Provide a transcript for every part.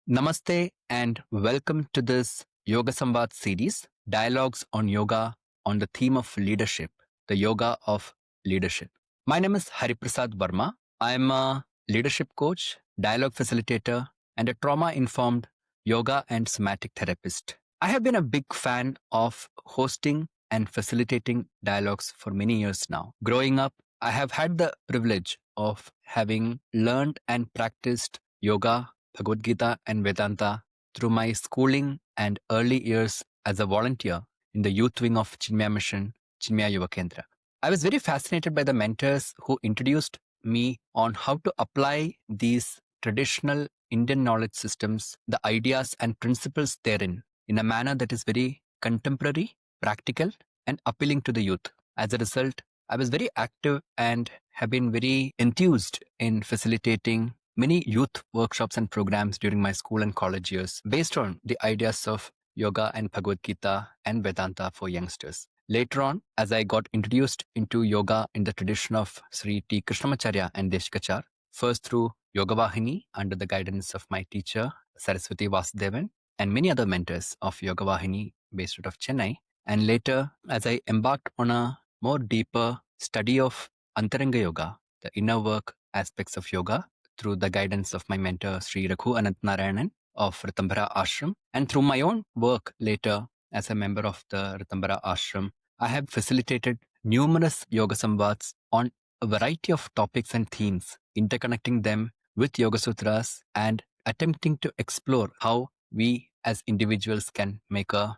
Namaste and welcome to this Yoga Samvād series, dialogues on yoga on the theme of leadership, the yoga of leadership. My name is Hariprasad Varma. I'm a leadership coach, dialogue facilitator, and a trauma-informed yoga and somatic therapist. I have been a big fan of hosting and facilitating dialogues for many years now. Growing up, I have had the privilege of having learned and practiced yoga, Bhagavad Gita, and Vedanta through my schooling and early years as a volunteer in the youth wing of Chinmaya Mission, Chinmaya Yuva Kendra. I was very fascinated by the mentors who introduced me on how to apply these traditional Indian knowledge systems, the ideas and principles therein, in a manner that is very contemporary, practical, and appealing to the youth. As a result, I was very active and have been very enthused in facilitating many youth workshops and programs during my school and college years based on the ideas of yoga and Bhagavad Gita and Vedanta for youngsters. Later on, as I got introduced into yoga in the tradition of Sri Krishnamacharya and Desikachar, first through Yogavahini under the guidance of my teacher Saraswati Vasudevan and many other mentors of Yogavahini based out of Chennai, and later as I embarked on a more deeper study of Antaranga Yoga, the inner work aspects of yoga, through the guidance of my mentor Sri Raghu Anantnarayanan of Ratambara Ashram, and through my own work later as a member of the Ratambara Ashram, I have facilitated numerous Yoga Samvāds on a variety of topics and themes, interconnecting them with Yoga Sutras and attempting to explore how we as individuals can make a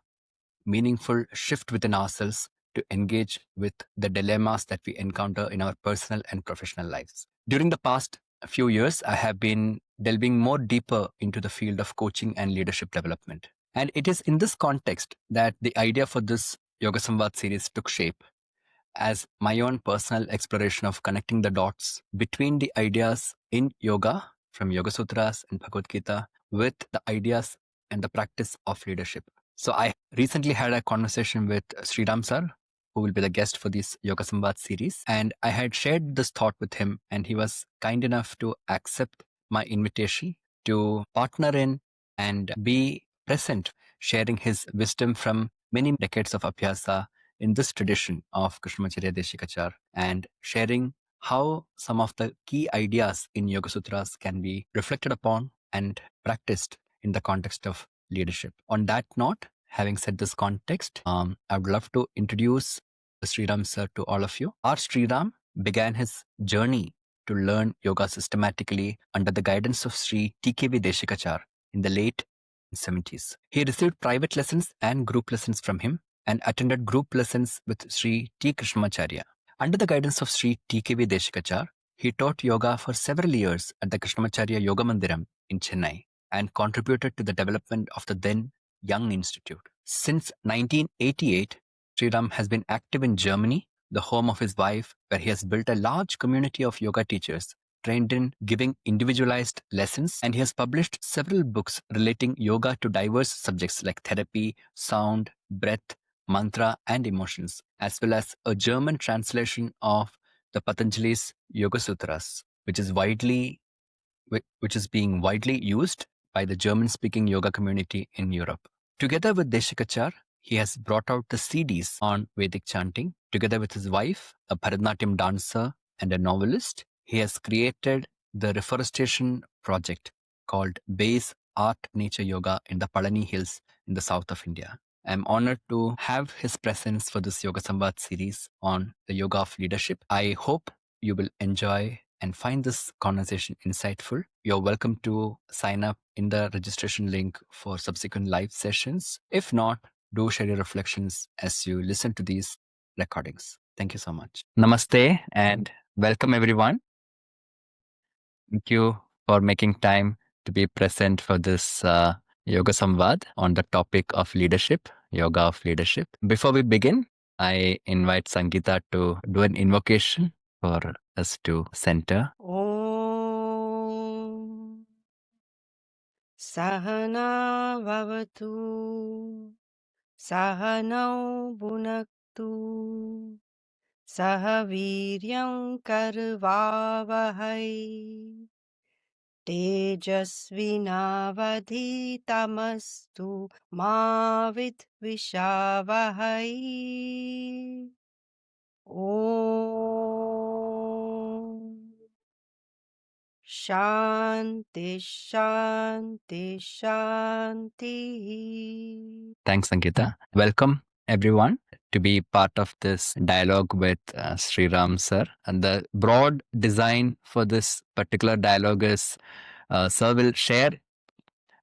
meaningful shift within ourselves to engage with the dilemmas that we encounter in our personal and professional lives. During the past few years, I have been delving more deeper into the field of coaching and leadership development. And it is in this context that the idea for this Yoga Samvād series took shape as my own personal exploration of connecting the dots between the ideas in yoga from Yoga Sutras and Bhagavad Gita with the ideas and the practice of leadership. So I recently had a conversation with Sriram sir, who will be the guest for this Yoga Samvād series. And I had shared this thought with him, and he was kind enough to accept my invitation to partner in and be present, sharing his wisdom from many decades of Abhyāsa in this tradition of Krishnamacharya Desikachar and sharing how some of the key ideas in Yoga Sutras can be reflected upon and practiced in the context of leadership. On that note, having said this context, I would love to introduce Sriram sir to all of you. Our Sriram began his journey to learn yoga systematically under the guidance of Sri TKV Desikachar in the late 70s. He received private lessons and group lessons from him and attended group lessons with Sri T. Krishnamacharya. Under the guidance of Sri TKV Desikachar, he taught yoga for several years at the Krishnamacharya Yoga Mandiram in Chennai and contributed to the development of the then Young Institute. Since 1988, Sriram has been active in Germany, the home of his wife, where he has built a large community of yoga teachers trained in giving individualized lessons, and he has published several books relating yoga to diverse subjects like therapy, sound, breath, mantra, and emotions, as well as a German translation of the Patanjali's Yoga Sutras, which is being widely used by the German-speaking yoga community in Europe. Together with Desikachar, he has brought out the CDs on Vedic Chanting. Together with his wife, a Bharatanatyam dancer and a novelist, he has created the reforestation project called Base Art Nature Yoga in the Palani Hills in the south of India. I'm honored to have his presence for this Yoga Samvād series on the yoga of leadership. I hope you will enjoy and find this conversation insightful. You're welcome to sign up in the registration link for subsequent live sessions. If not, do share your reflections as you listen to these recordings. Thank you so much. Namaste and welcome everyone. Thank you for making time to be present for this Yoga Samvād on the topic of leadership, yoga of leadership. Before we begin, I invite Sangeeta to do an invocation for us to center. Om Sahana Vavatu Sahanau Bhunaktu Sahaviryam Karvavahai तेजस्विनावधीतमस्तु मा विद्विषावहै ॐ शान्ति शान्ति शान्तिः. Thanks, Ankita. Welcome, everyone, to be part of this dialogue with Sriram sir. And the broad design for this particular dialogue is sir will share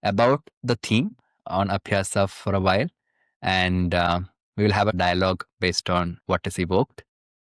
about the theme on Abhyāsa for a while, and we will have a dialogue based on what is evoked.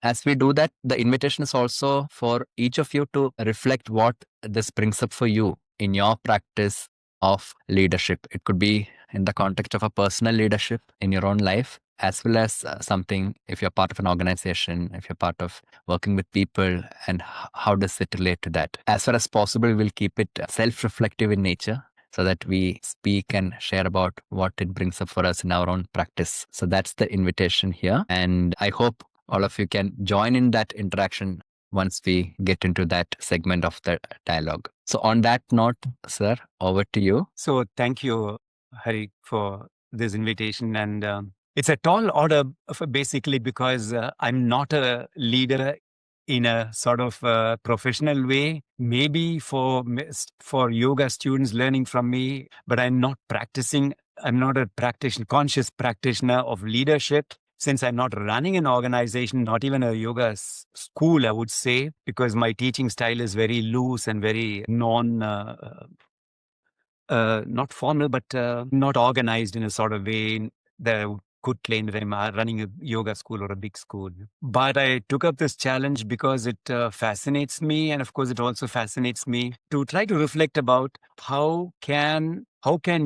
As we do that, the invitation is also for each of you to reflect what this brings up for you in your practice of leadership. It could be in the context of a personal leadership in your own life, as well as something if you're part of an organization, if you're part of working with people, and how does it relate to that. As far as possible, we'll keep it self-reflective in nature, so that we speak and share about what it brings up for us in our own practice. So that's the invitation here. And I hope all of you can join in that interaction once we get into that segment of the dialogue. So on that note, sir, over to you. So thank you, Hari, for this invitation. And it's a tall order basically because I'm not a leader in a sort of professional way, maybe for yoga students learning from me, but I'm not practicing. I'm not a conscious practitioner of leadership. Since I'm not running an organization, not even a yoga school, I would say, because my teaching style is very loose and very not formal, but not organized in a sort of way that I could claim that I'm running a yoga school or a big school. But I took up this challenge because it fascinates me. And of course, it also fascinates me to try to reflect about how can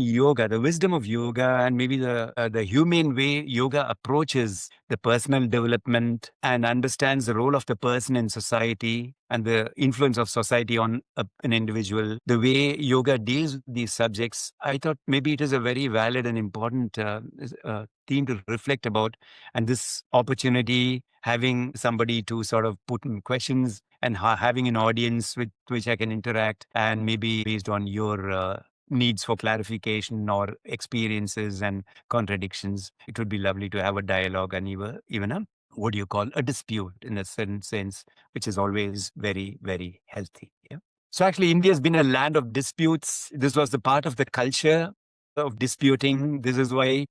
yoga, the wisdom of yoga, and maybe the humane way yoga approaches the personal development and understands the role of the person in society and the influence of society on an individual, the way yoga deals with these subjects, I thought maybe it is a very valid and important theme to reflect about. And this opportunity, having somebody to sort of put in questions and having an audience with which I can interact, and maybe based on your needs for clarification or experiences and contradictions, it would be lovely to have a dialogue and even a, what do you call, a dispute in a certain sense, which is always very, very healthy. Yeah. So actually, India has been a land of disputes. This was the part of the culture of disputing. This is why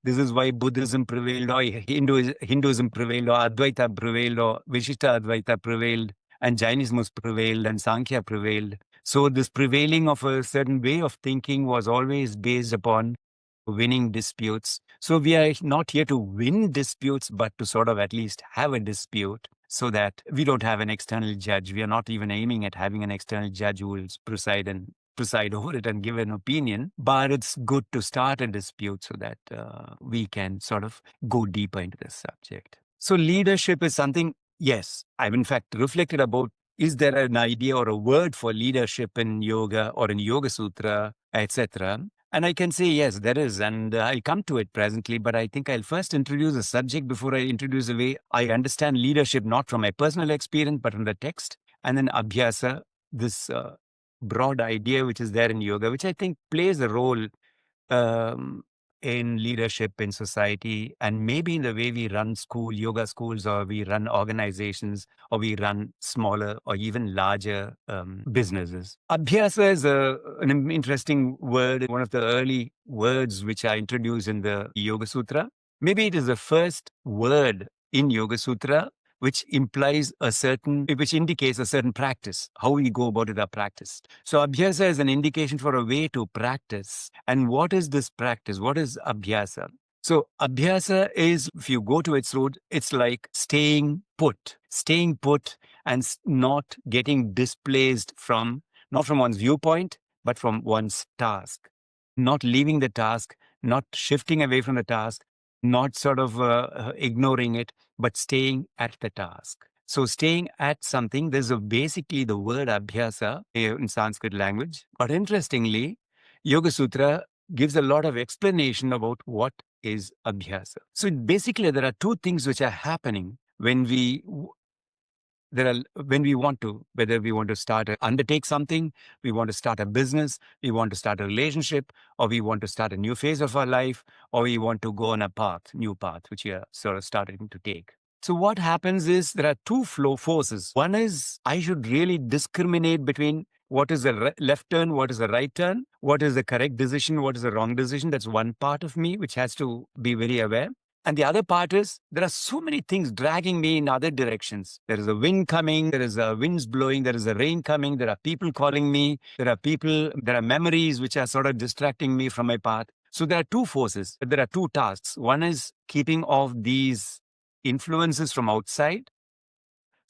Buddhism prevailed, or Hinduism prevailed, or Advaita prevailed, or Vishishta Advaita prevailed, and Jainism prevailed, and Sankhya prevailed. So this prevailing of a certain way of thinking was always based upon winning disputes. So we are not here to win disputes, but to sort of at least have a dispute so that we don't have an external judge. We are not even aiming at having an external judge who will preside over it and give an opinion. But it's good to start a dispute so that we can sort of go deeper into the subject. So leadership is something, yes, I've in fact reflected about, is there an idea or a word for leadership in yoga or in Yoga Sutra, etc.? And I can say, yes, there is. And I'll come to it presently, but I think I'll first introduce a subject before I introduce the way I understand leadership, not from my personal experience, but from the text. And then Abhyāsa, this broad idea which is there in yoga, which I think plays a role um, in leadership in society, and maybe in the way we run yoga schools, or we run organizations, or we run smaller or even larger businesses. Abhyasa is an interesting word, one of the early words which are introduced in the Yoga Sutra. Maybe it is the first word in Yoga Sutra which indicates a certain practice, how we go about it, our practice. So Abhyasa is an indication for a way to practice. And what is this practice? What is Abhyasa? So Abhyasa is, if you go to its root, it's like staying put and not getting displaced not from one's viewpoint, but from one's task. Not leaving the task, not shifting away from the task, not sort of ignoring it, but staying at the task. So staying at something, there's basically the word Abhyasa in Sanskrit language. But interestingly, Yoga Sutra gives a lot of explanation about what is Abhyasa. So basically, there are two things which are happening when we when we want to, whether we want to undertake something, we want to start a business, we want to start a relationship, or we want to start a new phase of our life, or we want to go on a new path, which we are sort of starting to take. So what happens is there are two flow forces. One is I should really discriminate between what is the left turn, what is the right turn, what is the correct decision, what is the wrong decision. That's one part of me which has to be very aware. And the other part is there are so many things dragging me in other directions. There is a wind coming, there is a winds blowing, there is a rain coming, there are people calling me, there are memories which are sort of distracting me from my path. So there are two forces, there are two tasks. One is keeping off these influences from outside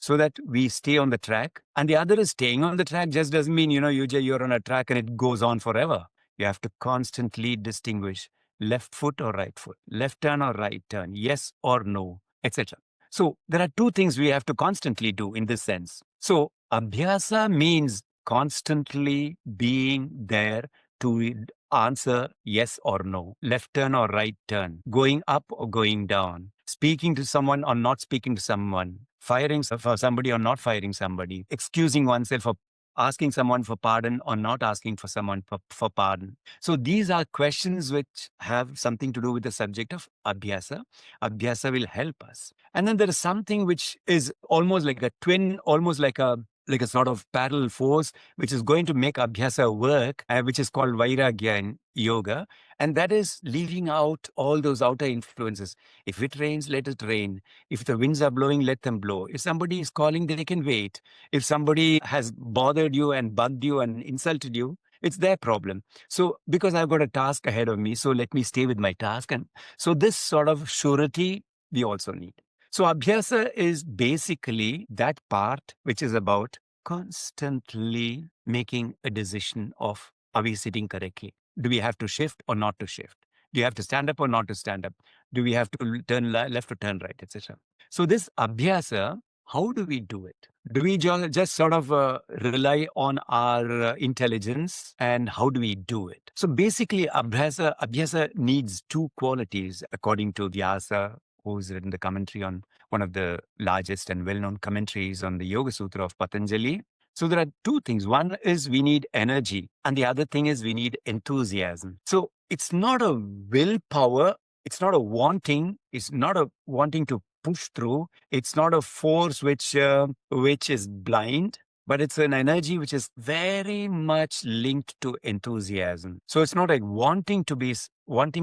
so that we stay on the track. And the other is staying on the track just doesn't mean, you're on a track and it goes on forever. You have to constantly distinguish left foot or right foot, left turn or right turn, yes or no, etc. So there are two things we have to constantly do in this sense. So Abhyāsa means constantly being there to answer yes or no, left turn or right turn, going up or going down, speaking to someone or not speaking to someone, firing for somebody or not firing somebody, excusing oneself for asking someone for pardon or not asking for someone for pardon. So these are questions which have something to do with the subject of Abhyāsa. Abhyāsa will help us. And then there is something which is almost like a twin, almost like a sort of parallel force, which is going to make Abhyāsa work, which is called Vairagya in yoga. And that is leaving out all those outer influences. If it rains, let it rain. If the winds are blowing, let them blow. If somebody is calling, they can wait. If somebody has bothered you and bugged you and insulted you, it's their problem. So because I've got a task ahead of me, so let me stay with my task. And so this sort of surety we also need. So Abhyāsa is basically that part which is about constantly making a decision of, are we sitting correctly? Do we have to shift or not to shift? Do you have to stand up or not to stand up? Do we have to turn left or turn right, etc.? So this Abhyāsa, how do we do it? Do we just sort of rely on our intelligence, and how do we do it? So basically, Abhyāsa needs two qualities according to Vyasa, who's written the commentary on one of the largest and well-known commentaries on the Yogasutra of Patanjali. So there are two things. One is we need energy, and the other thing is we need enthusiasm. So it's not a willpower, it's not a wanting, it's not a wanting to push through. It's not a force which is blind, but it's an energy which is very much linked to enthusiasm. So it's not like wanting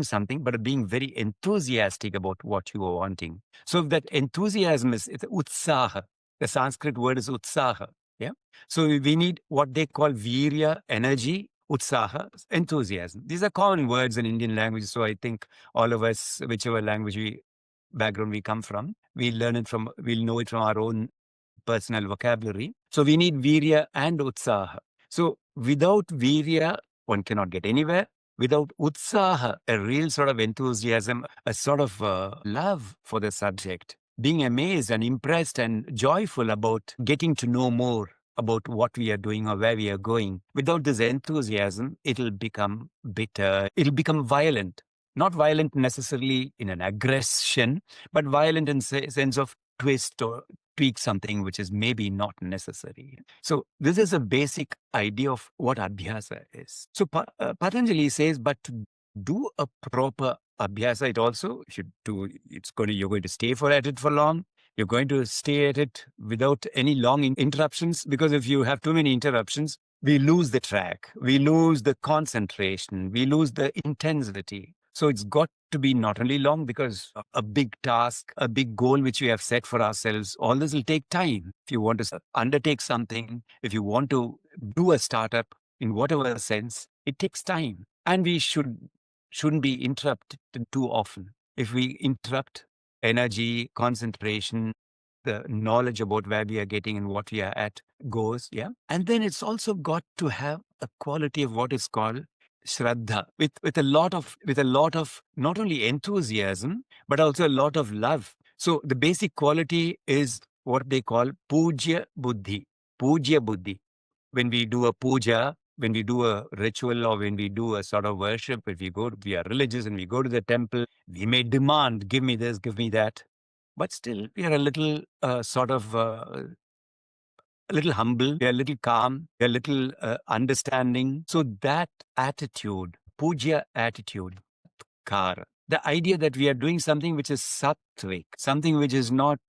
something, but being very enthusiastic about what you are wanting. So if that enthusiasm it's utsāha. The Sanskrit word is utsāha. Yeah. So we need what they call virya, energy, utsāha, enthusiasm. These are common words in Indian language. So I think all of us, whichever background we come from, we'll know it from our own personal vocabulary. So we need virya and utsāha. So without virya, one cannot get anywhere. Without utsāha, a real sort of enthusiasm, a sort of love for the subject, being amazed and impressed and joyful about getting to know more about what we are doing or where we are going. Without this enthusiasm, it'll become bitter. It'll become violent. Not violent necessarily in an aggression, but violent in sense of twist or tweak something which is maybe not necessary. So this is a basic idea of what Abhyāsa is. So Patanjali says, but to do a proper Abhyāsa, you're going to stay at it for long. You're going to stay at it without any long interruptions, because if you have too many interruptions, we lose the track, we lose the concentration, we lose the intensity. So it's got to be not only long, because a big task, a big goal which we have set for ourselves, all this will take time. If you want to undertake something, if you want to do a startup in whatever sense, it takes time. And we shouldn't be interrupted too often. If we interrupt energy, concentration, the knowledge about where we are getting and what we are at goes, yeah. And then it's also got to have a quality of what is called Shraddha, with a lot of not only enthusiasm, but also a lot of love. So the basic quality is what they call Pujya Buddhi. Pujya Buddhi. When we do a puja, when we do a ritual, or when we do a sort of worship, if we are religious and we go to the temple, we may demand, give me this, give me that. But still, we are a little a little humble, we are a little calm, we are a little understanding. So that attitude, puja attitude, kara, the idea that we are doing something which is sattvic, something which is not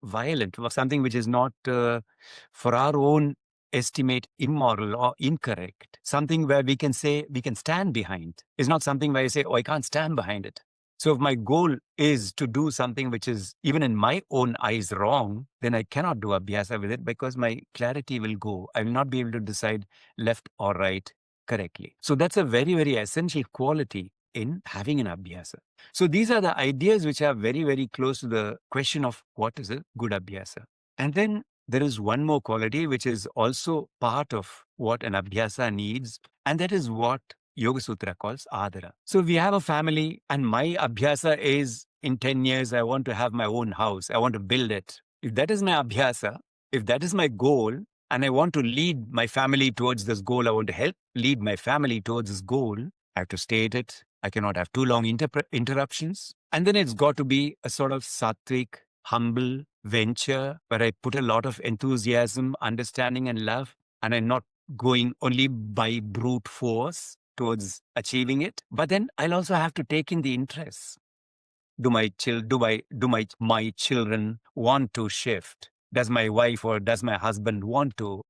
violent, or something which is not, for our own estimate, immoral or incorrect, something where we can say we can stand behind. It's not something where I say, oh, I can't stand behind it. So if my goal is to do something which is even in my own eyes wrong, then I cannot do abhyasa with it because my clarity will go. I will not be able to decide left or right correctly. So that's a very, very essential quality in having an abhyasa. So these are the ideas which are very, very close to the question of what is a good abhyasa. And then there is one more quality which is also part of what an abhyasa needs, and that is what Yogasutra calls adara. So we have a family, and my abhyasa is in 10 years, I want to have my own house. I want to build it. If that is my abhyasa, if that is my goal, and I want to lead my family towards this goal, I want to help lead my family towards this goal, I have to state it. I cannot have too long interruptions. And then it's got to be a sort of sattvic, humble venture where I put a lot of enthusiasm, understanding, and love, and I'm not going only by brute force towards achieving it. But then I'll also have to take in the interests. Do my children want to shift? Does my wife or does my husband want to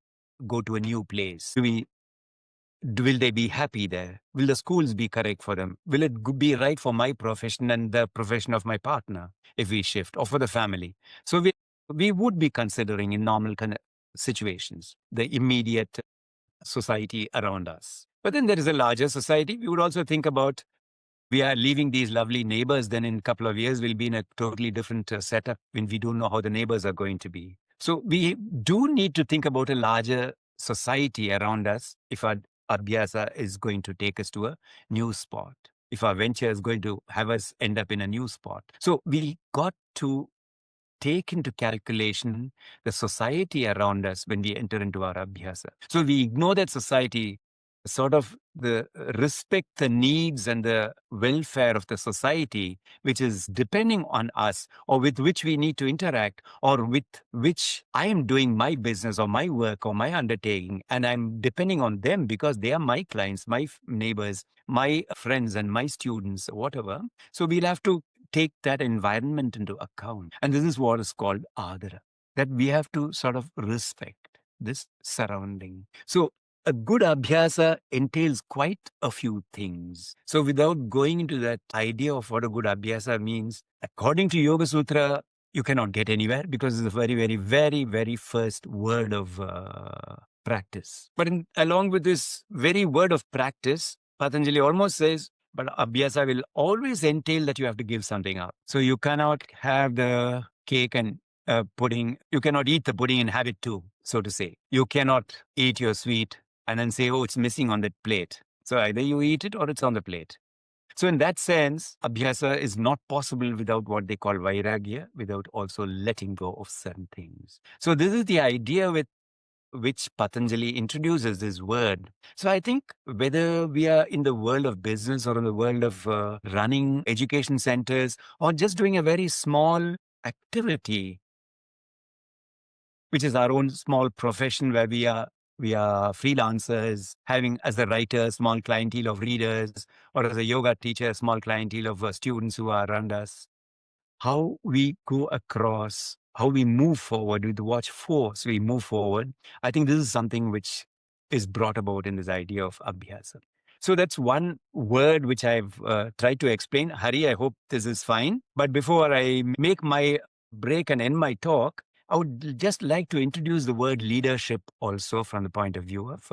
go to a new place? Will they be happy there? Will the schools be correct for them? Will it be right for my profession and the profession of my partner if we shift, or for the family? So we would be considering in normal situations the immediate society around us. But then there is a larger society. We would also think about, we are leaving these lovely neighbors, then in a couple of years we'll be in a totally different setup when we don't know how the neighbors are going to be. So we do need to think about a larger society around us if our abhyasa is going to take us to a new spot, if our venture is going to have us end up in a new spot. So we got to take into calculation the society around us when we enter into our abhyasa. So we ignore that society, sort of respect the needs and the welfare of the society, which is depending on us, or with which we need to interact, or with which I am doing my business or my work or my undertaking, and I'm depending on them because they are my clients, my neighbors, my friends, and my students, whatever. So we'll have to take that environment into account. And this is what is called adara, that we have to sort of respect this surrounding. So a good abhyasa entails quite a few things. So without going into that idea of what a good abhyasa means, according to Yoga Sutra, you cannot get anywhere because it's the very, very, very, very first word of practice. But along with this very word of practice, Patanjali almost says, but abhyasa will always entail that you have to give something up. So you cannot have the cake and pudding. You cannot eat the pudding and have it too, so to say. You cannot eat your sweet and then say, oh, it's missing on that plate. So either you eat it or it's on the plate. So in that sense, abhyasa is not possible without what they call vairagya, without also letting go of certain things. So this is the idea with which Patanjali introduces this word. So I think whether we are in the world of business or in the world of running education centers or just doing a very small activity, which is our own small profession where we are freelancers, having as a writer a small clientele of readers, or as a yoga teacher a small clientele of students who are around us, how we go across, how we move forward with watch force, we move forward. I think this is something which is brought about in this idea of abhyasa. So that's one word which I've tried to explain. Hari, I hope this is fine. But before I make my break and end my talk, I would just like to introduce the word leadership also from the point of view of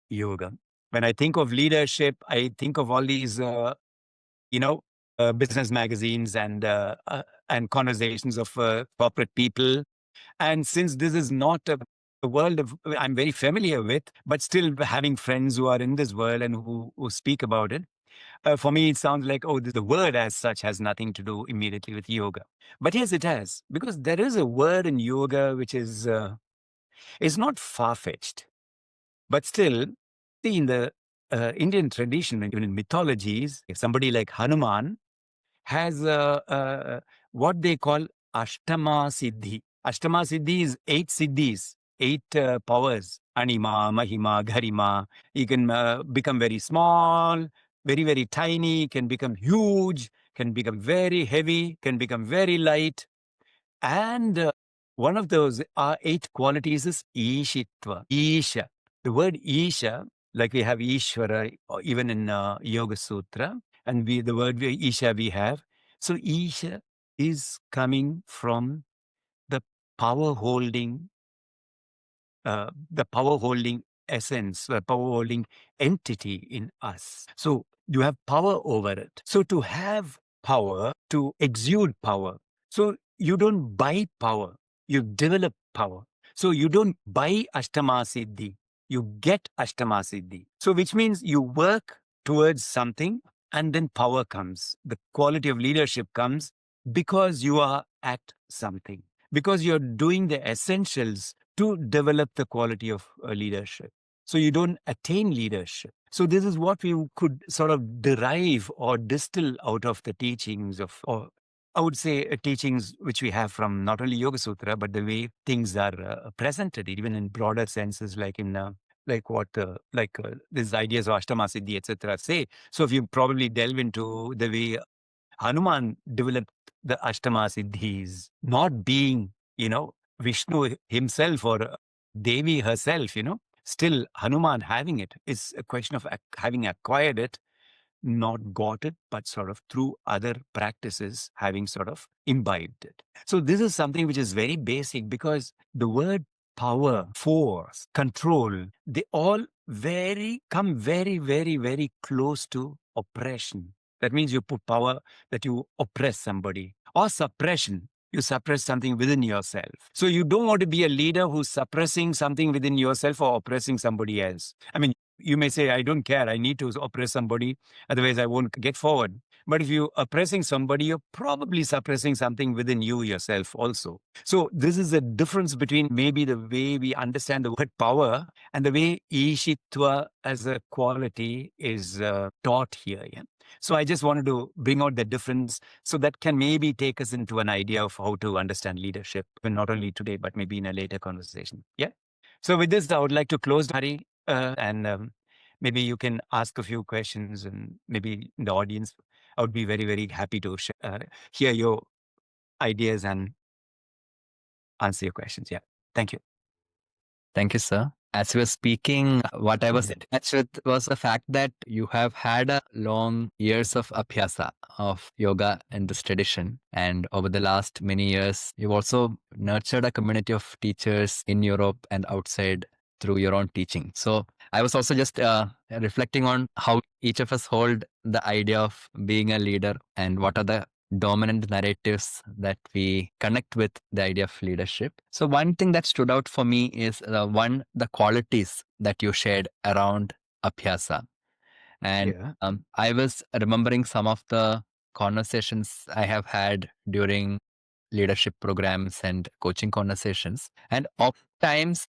yoga. When I think of leadership, I think of all these, business magazines and conversations of corporate people. And since this is not a world of I'm very familiar with, but still having friends who are in this world and who speak about it, for me, it sounds like, oh, the word as such has nothing to do immediately with yoga. But yes, it has, because there is a word in yoga which is not far-fetched. But still, see, in the Indian tradition, even in mythologies, if somebody like Hanuman has what they call Ashtama Siddhi. Ashtama Siddhi is 8 Siddhis, 8 powers. Anima, Mahima, Garima. You can become very small, very, very tiny, can become huge, can become very heavy, can become very light. And one of those 8 qualities is Ishitva, Isha. The word Isha, like we have Ishvara, or even in Yoga Sutra, and the word Isha we have. So Isha is coming from the power holding, essence, the power holding entity in us. So you have power over it. So to have power, to exude power, so you don't buy power, you develop power. So you don't buy Ashtama Siddhi, you get Ashtama Siddhi. So which means you work towards something and then power comes. The quality of leadership comes because you are at something, because you're doing the essentials to develop the quality of leadership. So you don't attain leadership. So this is what we could sort of derive or distill out of the teachings of, or I would say teachings which we have from not only Yoga Sutra, but the way things are presented, even in broader senses, like in like what these ideas of Ashtama Siddhi, etc. say. So if you probably delve into the way Hanuman developed the Ashtama Siddhis, not being, Vishnu himself or Devi herself, still Hanuman having it. It's a question of having acquired it, not got it, but sort of through other practices, having sort of imbibed it. So this is something which is very basic, because the word power, force, control, they all come very, very, very close to oppression. That means you put power, that you oppress somebody, or suppression. You suppress something within yourself. So you don't want to be a leader who's suppressing something within yourself or oppressing somebody else. I mean, you may say, I don't care, I need to oppress somebody, otherwise I won't get forward. But if you're oppressing somebody, you're probably suppressing something within you yourself also. So this is the difference between maybe the way we understand the word power and the way Ishitva as a quality is taught here. Yeah? So I just wanted to bring out the difference, so that can maybe take us into an idea of how to understand leadership, and not only today, but maybe in a later conversation. Yeah. So with this, I would like to close, Hari, and maybe you can ask a few questions, and maybe in the audience, I would be very, very happy to hear your ideas and answer your questions. Yeah. Thank you. Thank you, sir. As you were speaking, what I was touched with was the fact that you have had a long years of Abhyāsa of yoga in this tradition. And over the last many years, you've also nurtured a community of teachers in Europe and outside through your own teaching. So I was also just reflecting on how each of us hold the idea of being a leader, and what are the dominant narratives that we connect with the idea of leadership. So one thing that stood out for me is the qualities that you shared around Abhyasa. And I was remembering some of the conversations I have had during leadership programs and coaching conversations. And oftentimes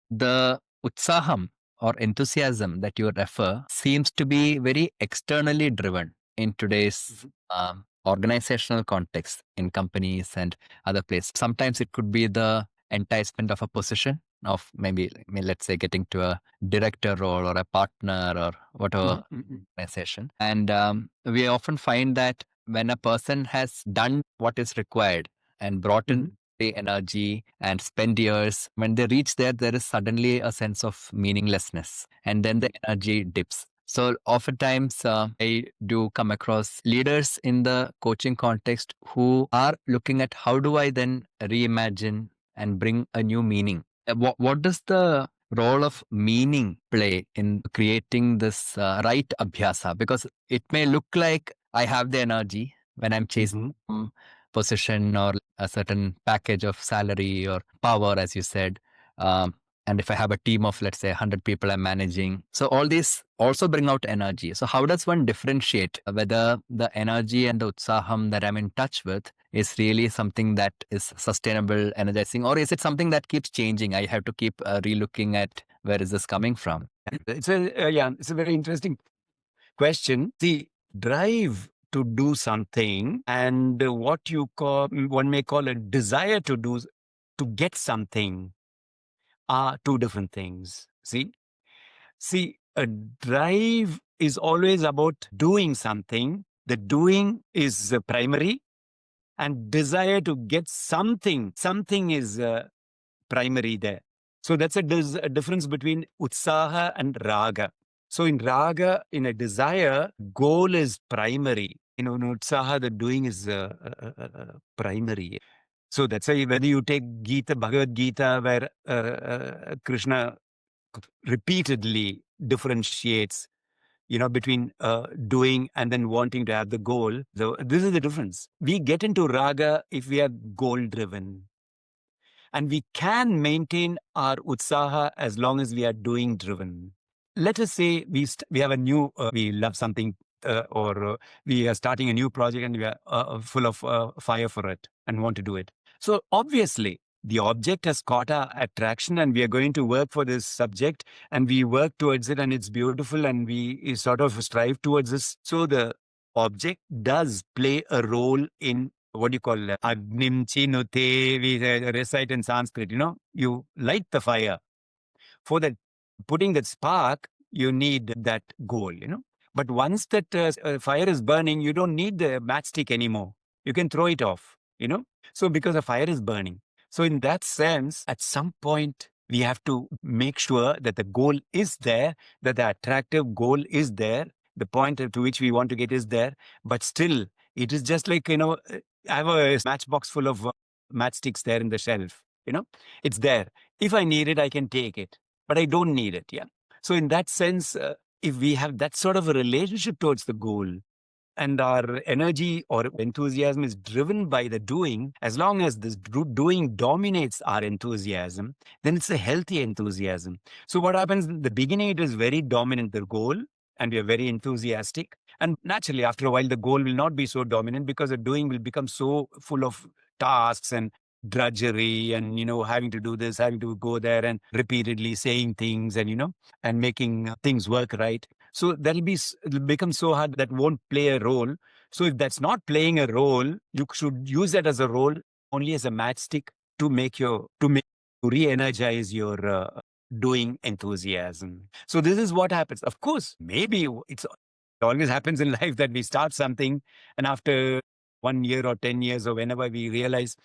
the utsāham or enthusiasm that you refer seems to be very externally driven in today's organizational context in companies and other places. Sometimes it could be the enticement of a position of maybe, let's say, getting to a director role or a partner or whatever organization. And we often find that when a person has done what is required and brought in the energy and spend years, when they reach there, there is suddenly a sense of meaninglessness, and then the energy dips. So oftentimes I do come across leaders in the coaching context who are looking at how do I then reimagine and bring a new meaning. What does the role of meaning play in creating this right abhyasa? Because it may look like I have the energy when I'm chasing position or a certain package of salary or power, as you said. And if I have a team of, let's say, 100 people I'm managing. So all these also bring out energy. So how does one differentiate whether the energy and the utsāham that I'm in touch with is really something that is sustainable, energizing, or is it something that keeps changing? I have to keep relooking at where is this coming from? It's a very interesting question. The drive to do something and what one may call a desire to to get something are two different things. See, a drive is always about doing something. The doing is primary, and desire to get something is primary there. So that's a difference between utsāha and raga. So in raga, in a desire, goal is primary. In utsāha, the doing is primary. So that's why whether you take Gita, Bhagavad Gita, where Krishna repeatedly differentiates, between doing and then wanting to have the goal. So this is the difference. We get into raga if we are goal driven. And we can maintain our utsāha as long as we are doing driven. Let us say we have a new, we love something, or we are starting a new project and we are full of fire for it and want to do it. So obviously, the object has caught our attraction and we are going to work for this subject and we work towards it and it's beautiful and we sort of strive towards this. So the object does play a role in what do you call Agnim Chinute, we recite in Sanskrit, you light the fire. For that, putting that spark, you need that goal, But once that fire is burning, you don't need the matchstick anymore. You can throw it off, So because the fire is burning. So in that sense, at some point, we have to make sure that the goal is there, that the attractive goal is there, the point to which we want to get is there, but still, it is just like, I have a matchbox full of matchsticks there in the shelf, It's there. If I need it, I can take it, but I don't need it, yeah. So in that sense, if we have that sort of a relationship towards the goal, and our energy or enthusiasm is driven by the doing, as long as this doing dominates our enthusiasm, then it's a healthy enthusiasm. So what happens in the beginning, it is very dominant, the goal, and we are very enthusiastic. And naturally, after a while, the goal will not be so dominant because the doing will become so full of tasks and drudgery and, having to do this, having to go there and repeatedly saying things and, and making things work right. So it'll become so hard that won't play a role. So if that's not playing a role, you should use that as a role only as a matchstick to re-energize your doing enthusiasm. So this is what happens. Of course, maybe it always happens in life that we start something and after 1 year or 10 years or whenever we realize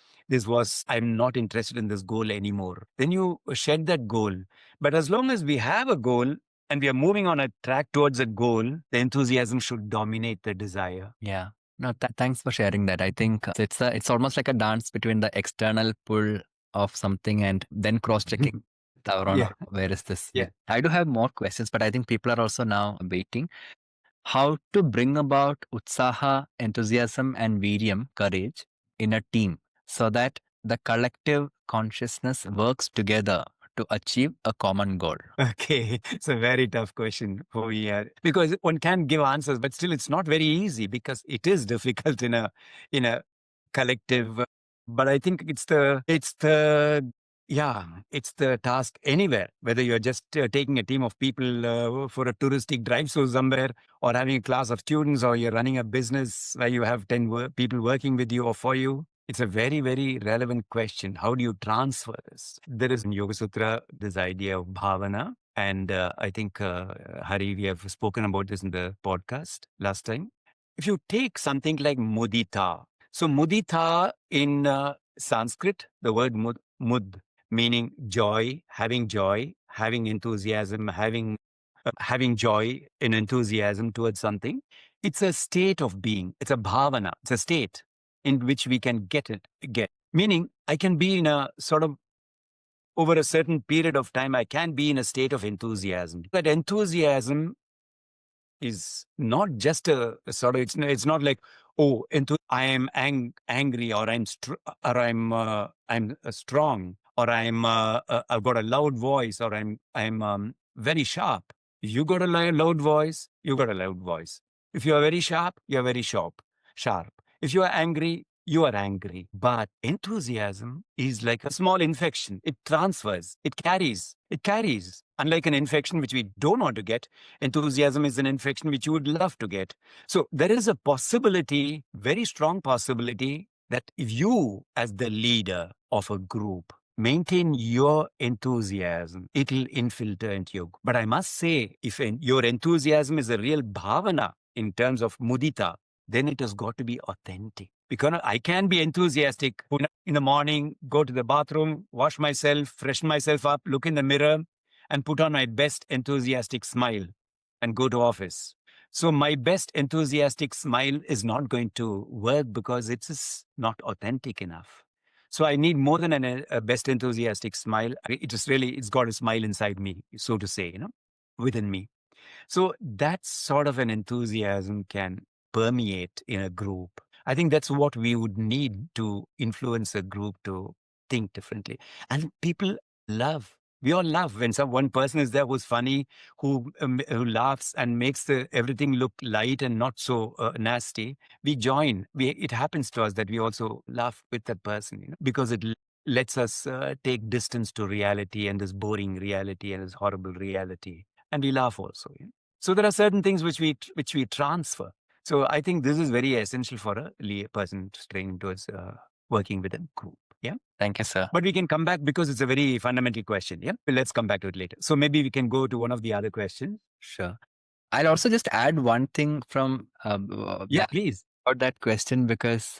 I'm not interested in this goal anymore. Then you shed that goal. But as long as we have a goal and we are moving on a track towards a goal, the enthusiasm should dominate the desire. Yeah. No, thanks for sharing that. I think it's almost like a dance between the external pull of something and then cross-checking around where is this. Yeah. I do have more questions, but I think people are also now waiting. How to bring about utsāha, enthusiasm, and viryam, courage, in a team so that the collective consciousness works together to achieve a common goal? Okay, it's a very tough question for me because one can give answers, but still it's not very easy because it is difficult in a collective. But I think it's the task anywhere, whether you're just taking a team of people for a touristic drive so somewhere, or having a class of students, or you're running a business where you have 10 people working with you or for you. It's a very, very relevant question. How do you transfer this? There is in Yogasutra this idea of bhavana. And I think, Hari, we have spoken about this in the podcast last time. If you take something like mudita. So mudita in Sanskrit, the word mud, meaning joy, having enthusiasm, having joy and enthusiasm towards something. It's a state of being. It's a bhavana. It's a state in which we can get. Meaning, I can be in a sort of, over a certain period of time, I can be in a state of enthusiasm. That enthusiasm is not just a sort of, it's not like, oh, I am angry, or I'm strong, or I've got a loud voice, or I'm very sharp. You got a loud voice, you got a loud voice. If you are very sharp, you're very sharp. If you are angry, you are angry. But enthusiasm is like a small infection. It transfers, it carries. Unlike an infection which we don't want to get, enthusiasm is an infection which you would love to get. So there is a possibility, very strong possibility, that if you, as the leader of a group, maintain your enthusiasm. It'll infiltrate into yoga. But I must say, if your enthusiasm is a real bhavana in terms of mudita, then it has got to be authentic. Because I can be enthusiastic in the morning, go to the bathroom, wash myself, freshen myself up, look in the mirror, and put on my best enthusiastic smile and go to office. So my best enthusiastic smile is not going to work because it is not authentic enough. So I need more than a best enthusiastic smile. It's got a smile inside me, so to say, within me. So that sort of an enthusiasm can permeate in a group. I think that's what we would need to influence a group to think differently. And people love. We all love when one person is there who's funny, who laughs and makes everything look light and not so nasty. We join. It happens to us that we also laugh with that person, because it lets us take distance to reality and this boring reality and this horrible reality, and we laugh also. So there are certain things which we transfer. So I think this is very essential for a person training towards working with a group. Yeah. Thank you, sir. But we can come back because it's a very fundamental question. Yeah. Let's come back to it later. So maybe we can go to one of the other questions. Sure. I'll also just add one thing from Please. about that question, because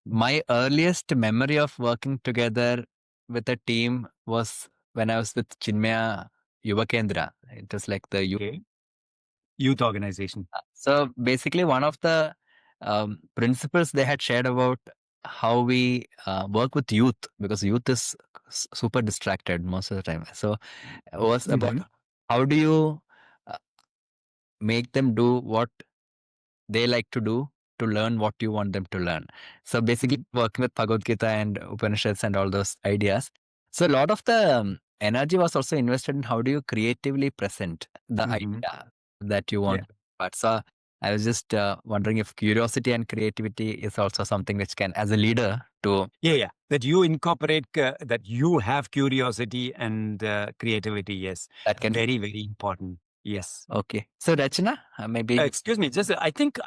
my earliest memory of working together with a team was when I was with Chinmaya Yuva Kendra. It was like the youth organization. So basically, one of the principles they had shared about how we work with youth, because youth is super distracted most of the time. So it was about how do you make them do what they like to do to learn what you want them to learn. So basically working with Bhagavad Gita and Upanishads and all those ideas. So a lot of the energy was also invested in how do you creatively present the idea that you want. But so I was just wondering if curiosity and creativity is also something which can, as a leader, to... Yeah. That you incorporate, that you have curiosity and creativity. Yes. That can very, very important. Yes. Okay. So Rachana, maybe... excuse me. Just I think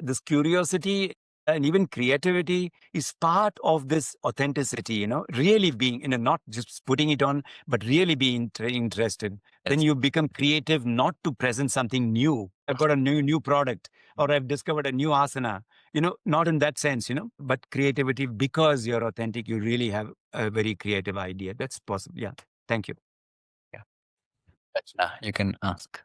this curiosity and even creativity is part of this authenticity, really being, not just putting it on, but really being interested. Yes. Then you become creative, not to present something new. I've got a new product, or I've discovered a new asana, not in that sense, but creativity because you're authentic. You really have a very creative idea. That's possible. Yeah. Thank you. Yeah. Rachana, you can ask.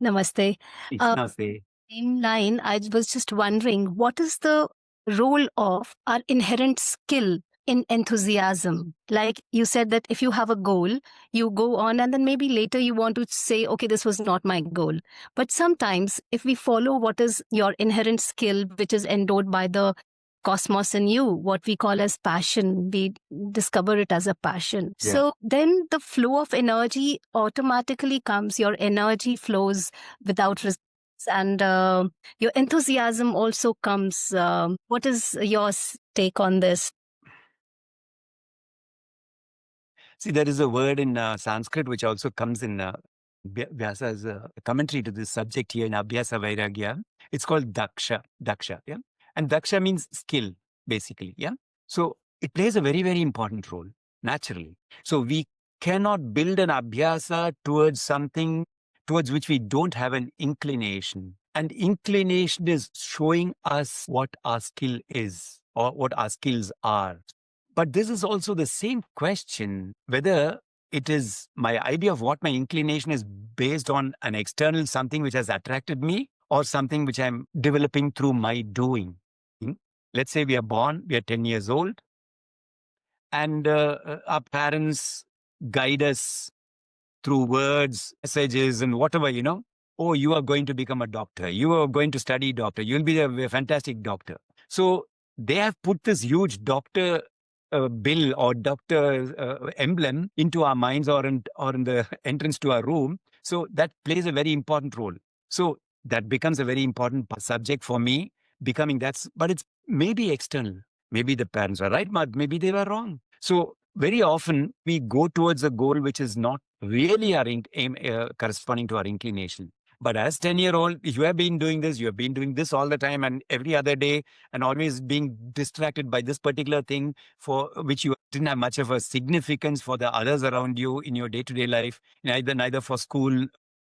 Namaste. Namaste. Same line, I was just wondering, what is the role of our inherent skill in enthusiasm? Like you said that if you have a goal, you go on and then maybe later you want to say, okay, this was not my goal. But sometimes if we follow what is your inherent skill, which is endowed by the cosmos in you, what we call as passion, we discover it as a passion. Yeah. So then the flow of energy automatically comes, your energy flows without resistance, and your enthusiasm also comes. What is your take on this? See, there is a word in Sanskrit which also comes in Abhyāsa as a commentary to this subject here in Abhyāsa Vairagya. It's called daksha. Yeah. And daksha means skill, basically. Yeah. So it plays a very, very important role, naturally. So we cannot build an Abhyāsa towards something towards which we don't have an inclination. And inclination is showing us what our skill is or what our skills are. But this is also the same question, whether it is my idea of what my inclination is based on an external something which has attracted me or something which I'm developing through my doing. Let's say we are born, we are 10 years old, and our parents guide us through words, messages, and whatever, Oh, you are going to become a doctor. You are going to study doctor. You'll be a fantastic doctor. So they have put this huge doctor bill or doctor emblem into our minds or in the entrance to our room. So that plays a very important role. So that becomes a very important subject for me, becoming but it's maybe external. Maybe the parents are right, but maybe they were wrong. So very often we go towards a goal which is not really our aim, corresponding to our inclination. But as 10-year-old, you have been doing this, you have been doing this all the time and every other day, and always being distracted by this particular thing for which you didn't have much of a significance for the others around you in your day-to-day life, neither for school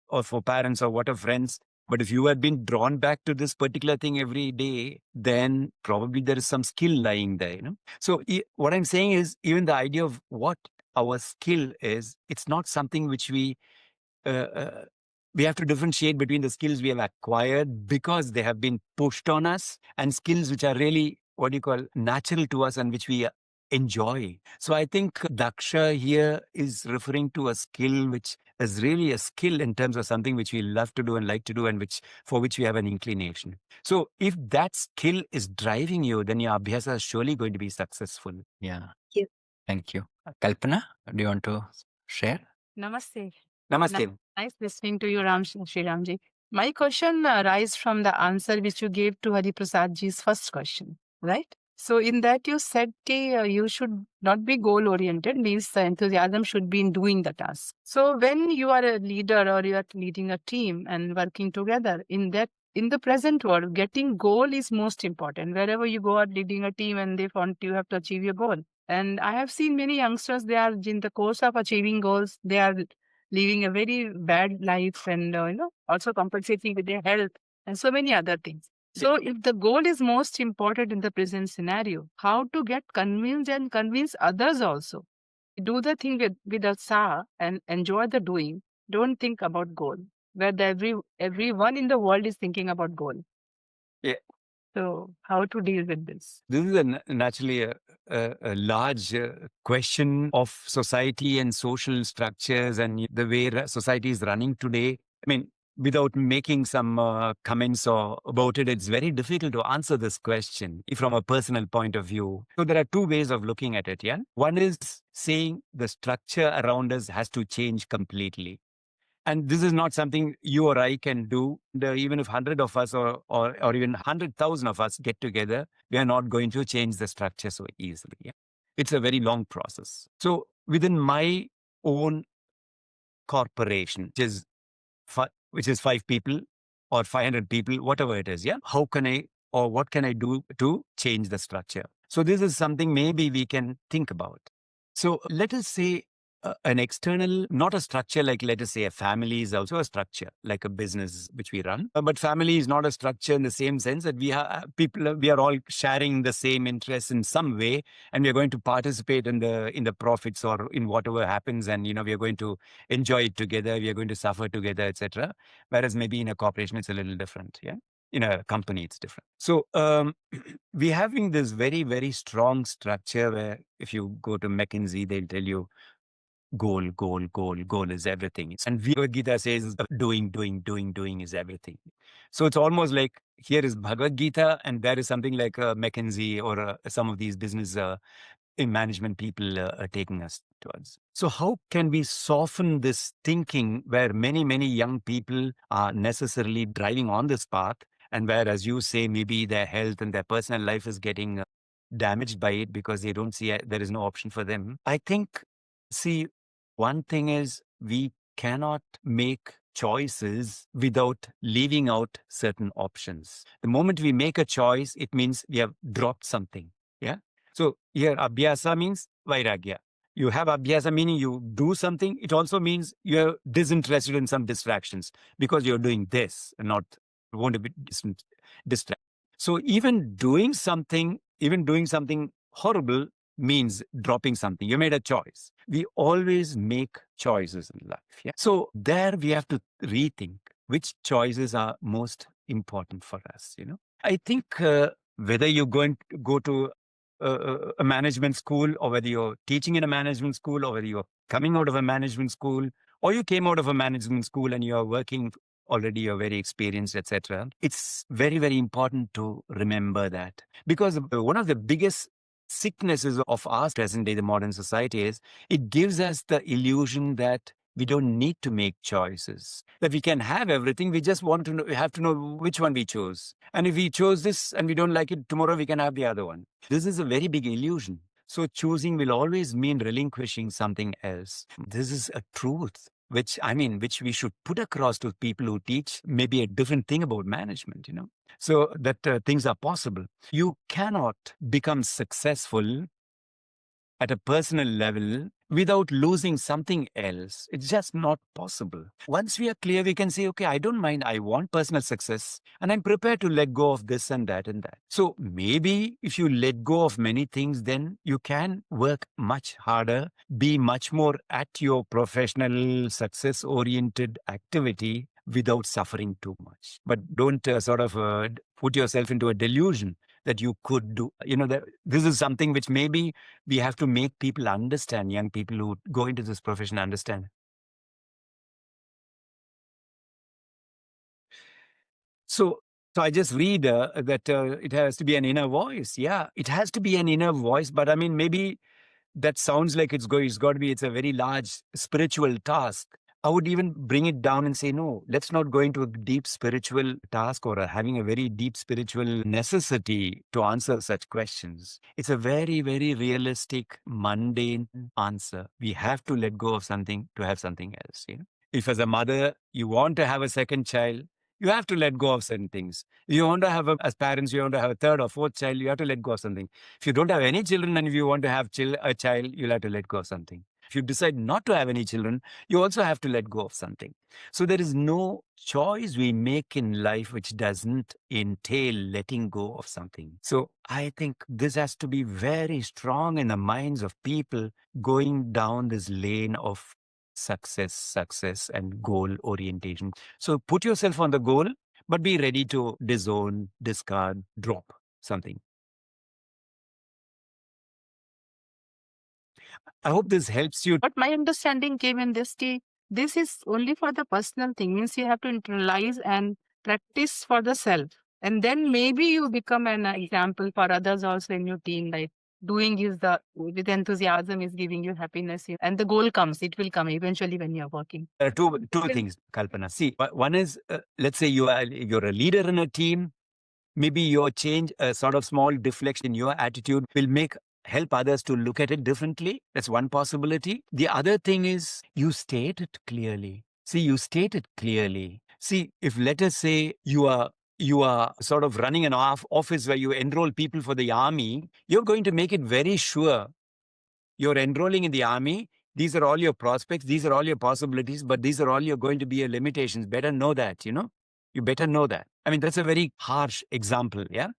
or for parents or what of friends. But if you had been drawn back to this particular thing every day, then probably there is some skill lying there. So what I'm saying is, even the idea of what our skill is, it's not something which we have to differentiate between the skills we have acquired because they have been pushed on us, and skills which are really, what do you call, natural to us and which we enjoy. So I think Daksha here is referring to a skill which is really a skill in terms of something which we love to do and like to do, and for which we have an inclination. So if that skill is driving you, then your Abhyasa is surely going to be successful. Yeah. you. Thank you. Kalpana, do you want to share? Namaste. Namaste. Nice listening to you, Sriramji. My question arises from the answer which you gave to Hariprasad ji's first question, right? So in that you said you should not be goal-oriented, means the enthusiasm should be in doing the task. So when you are a leader or you are leading a team and working together, in the present world, getting goal is most important. Wherever you go out leading a team and they want you have to achieve your goal. And I have seen many youngsters, they are in the course of achieving goals, they are living a very bad life and also compensating with their health and so many other things. So if the goal is most important in the present scenario, how to get convinced and convince others also? Do the thing with utsāha and enjoy the doing. Don't think about goal, where everyone in the world is thinking about goal. Yeah. So how to deal with this? This is naturally a large question of society and social structures and the way society is running today. I mean, without making some comments about it, it's very difficult to answer this question from a personal point of view. So there are two ways of looking at it. Yeah, one is saying the structure around us has to change completely. And this is not something you or I can do. Even if 100 of us or even 100,000 of us get together, we are not going to change the structure so easily. Yeah? It's a very long process. So within my own corporation, which is 5 people or 500 people, whatever it is, yeah, how can I or what can I do to change the structure? So this is something maybe we can think about. So let us say an external, not a structure like, let us say, a family is also a structure, like a business which we run. But family is not a structure in the same sense that we are all sharing the same interests in some way, and we are going to participate in the profits or in whatever happens, and we are going to enjoy it together, we are going to suffer together, etc. Whereas maybe in a corporation it's a little different. Yeah. In a company, it's different. So we're having this very, very strong structure where if you go to McKinsey, they'll tell you goal, goal, goal, goal is everything. And Bhagavad Gita says doing is everything. So it's almost like here is Bhagavad Gita and there is something like McKinsey or some of these business in management people are taking us towards. So how can we soften this thinking where many, many young people are necessarily driving on this path, and where, as you say, maybe their health and their personal life is getting damaged by it because they don't see there is no option for them? I think, see, one thing is we cannot make choices without leaving out certain options. The moment we make a choice, it means we have dropped something. Yeah. So here, Abhyasa means Vairagya. You have Abhyasa meaning you do something. It also means you're disinterested in some distractions because you're doing this and not want to be distracted. So even doing something horrible means dropping something. You made a choice. We always make choices in life. Yeah? So there we have to rethink which choices are most important for us. I think whether you're going to go to a management school, or whether you're teaching in a management school, or whether you're coming out of a management school, or you came out of a management school and you're working already, you're very experienced, etc. It's very, very important to remember that, because one of the biggest sicknesses of our present day, the modern society, is it gives us the illusion that we don't need to make choices, that we can have everything. We just want to know, we have to know which one we chose. And if we chose this and we don't like it, tomorrow we can have the other one. This is a very big illusion. So choosing will always mean relinquishing something else. This is a truth. which we should put across to people who teach maybe a different thing about management, so that things are possible. You cannot become successful at a personal level without losing something else. It's just not possible. Once we are clear, we can say, okay, I don't mind. I want personal success and I'm prepared to let go of this and that and that. So maybe if you let go of many things, then you can work much harder, be much more at your professional success oriented activity without suffering too much. But don't put yourself into a delusion that you could do. That this is something which maybe we have to make people understand, young people who go into this profession understand. So I just read that it has to be an inner voice. Yeah, it has to be an inner voice. But maybe that sounds like it's a very large spiritual task. I would even bring it down and say, no, let's not go into a deep spiritual task or having a very deep spiritual necessity to answer such questions. It's a very, very realistic, mundane answer. We have to let go of something to have something else. If as a mother, you want to have a second child, you have to let go of certain things. You want to have, as parents, you want to have a third or fourth child, you have to let go of something. If you don't have any children and if you want to have a child, you'll have to let go of something. If you decide not to have any children, you also have to let go of something. So there is no choice we make in life which doesn't entail letting go of something. So I think this has to be very strong in the minds of people going down this lane of success and goal orientation. So put yourself on the goal, but be ready to disown, discard, drop something. I hope this helps you. But my understanding came in this day. This is only for the personal thing. Means you have to internalize and practice for the self. And then maybe you become an example for others also in your team. Like doing with enthusiasm is giving you happiness. And the goal comes. It will come eventually when you're working. Two things, Kalpana. See, one is, let's say you're a leader in a team. Maybe your change, a sort of small deflection in your attitude will help others to look at it differently. That's one possibility. The other thing is you state it clearly. See, if let us say you are sort of running an office where you enroll people for the army, you're going to make it very sure you're enrolling in the army. These are all your prospects. These are all your possibilities, but these are all going to be your limitations. Better know that, You better know that. That's a very harsh example, yeah?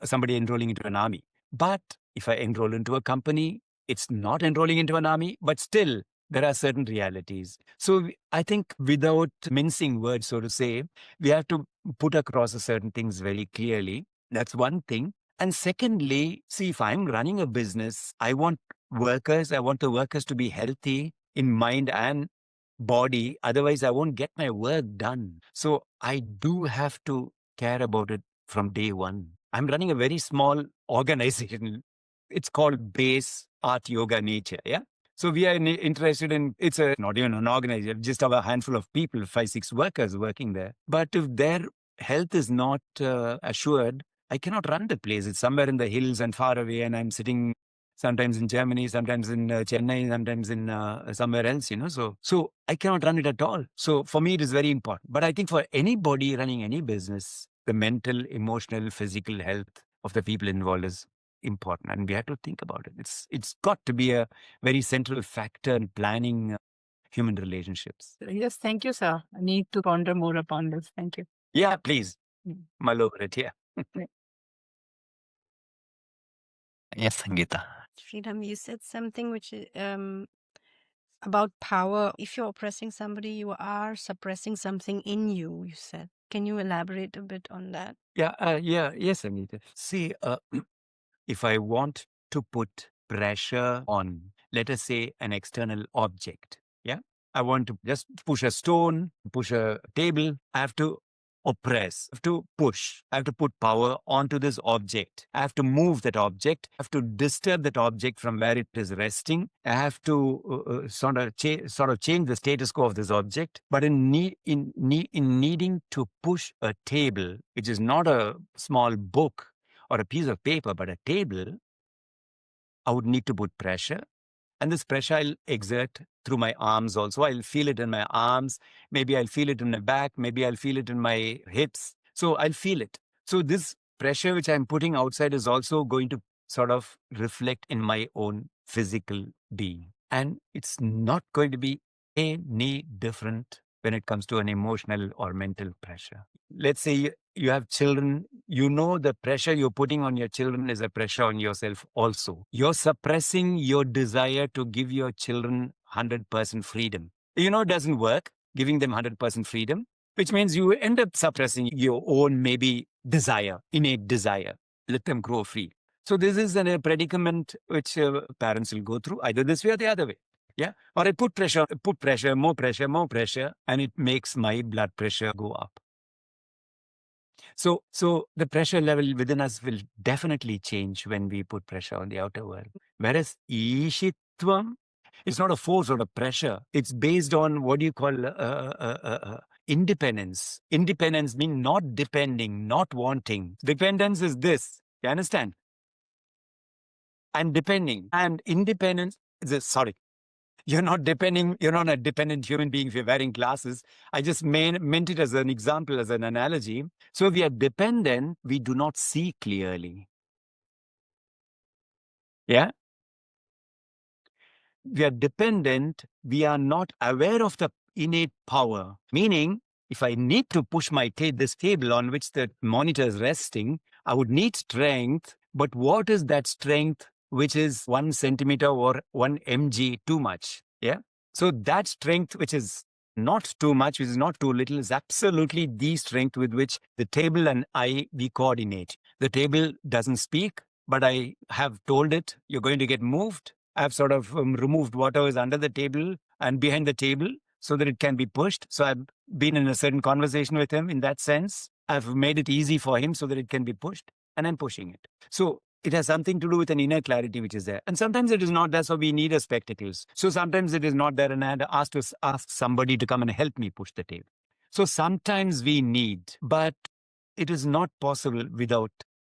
Somebody enrolling into an army. But if I enroll into a company, it's not enrolling into an army, but still there are certain realities. So I think without mincing words, so to say, we have to put across certain things very clearly. That's one thing. And secondly, see, if I'm running a business, I want the workers to be healthy in mind and body. Otherwise, I won't get my work done. So I do have to care about it from day one. I'm running a very small organization. It's called Base Art Yoga Nature. Yeah. So we are interested in, it's not even an organization, just a handful of people, 5-6 workers working there. But if their health is not assured, I cannot run the place. It's somewhere in the hills and far away, and I'm sitting sometimes in Germany, sometimes in Chennai, sometimes in somewhere else, So I cannot run it at all. So for me, it is very important. But I think for anybody running any business, the mental, emotional, physical health of the people involved is important. And we have to think about it. It's got to be a very central factor in planning human relationships. Yes, thank you, sir. I need to ponder more upon this. Thank you. Yeah, please. Mull over it, yeah. Yes, Sangeeta. Sriram, you said something which about power. If you're oppressing somebody, you are suppressing something in you, you said. Can you elaborate a bit on that? Yes, Anita. See, if I want to put pressure on, let us say, an external object, yeah? I want to just push a stone, push a table. I have to oppress, I have to push, I have to put power onto this object. I have to move that object. I have to disturb that object from where it is resting. I have to sort of change the status quo of this object. But in needing to push a table, which is not a small book or a piece of paper, but a table, I would need to put pressure. And this pressure I'll exert through my arms also. I'll feel it in my arms. Maybe I'll feel it in my back. Maybe I'll feel it in my hips. So I'll feel it. So this pressure which I'm putting outside is also going to sort of reflect in my own physical being. And it's not going to be any different when it comes to an emotional or mental pressure. Let's say you have children, you know the pressure you're putting on your children is a pressure on yourself also. You're suppressing your desire to give your children 100% freedom. You know it doesn't work, giving them 100% freedom, which means you end up suppressing your own maybe desire, innate desire. Let them grow free. So this is a predicament which parents will go through either this way or the other way. Yeah. Or I put pressure, more pressure, and it makes my blood pressure go up. So the pressure level within us will definitely change when we put pressure on the outer world. Whereas Ishitvam, it's not a force or a pressure. It's based on what you call independence. Independence means not depending, not wanting. Dependence is this. You understand? And depending. And independence is sorry. You're not depending, you're not a dependent human being if you're wearing glasses. I just meant it as an example, as an analogy. So if we are dependent, we do not see clearly. Yeah? We are dependent, we are not aware of the innate power. Meaning, if I need to push this table on which the monitor is resting, I would need strength. But what is that strength which is 1 centimeter or 1 mg too much? Yeah. So that strength which is not too much, which is not too little, is absolutely the strength with which the table and we coordinate. The table doesn't speak, but I have told it, you're going to get moved. I've sort of removed whatever is under the table and behind the table so that it can be pushed. So I've been in a certain conversation with him in that sense. I've made it easy for him so that it can be pushed, and I'm pushing it. So it has something to do with an inner clarity which is there. And sometimes it is not there, so we need a spectacles. So sometimes it is not there, and I had to ask somebody to come and help me push the table. So sometimes we need, but it is not possible without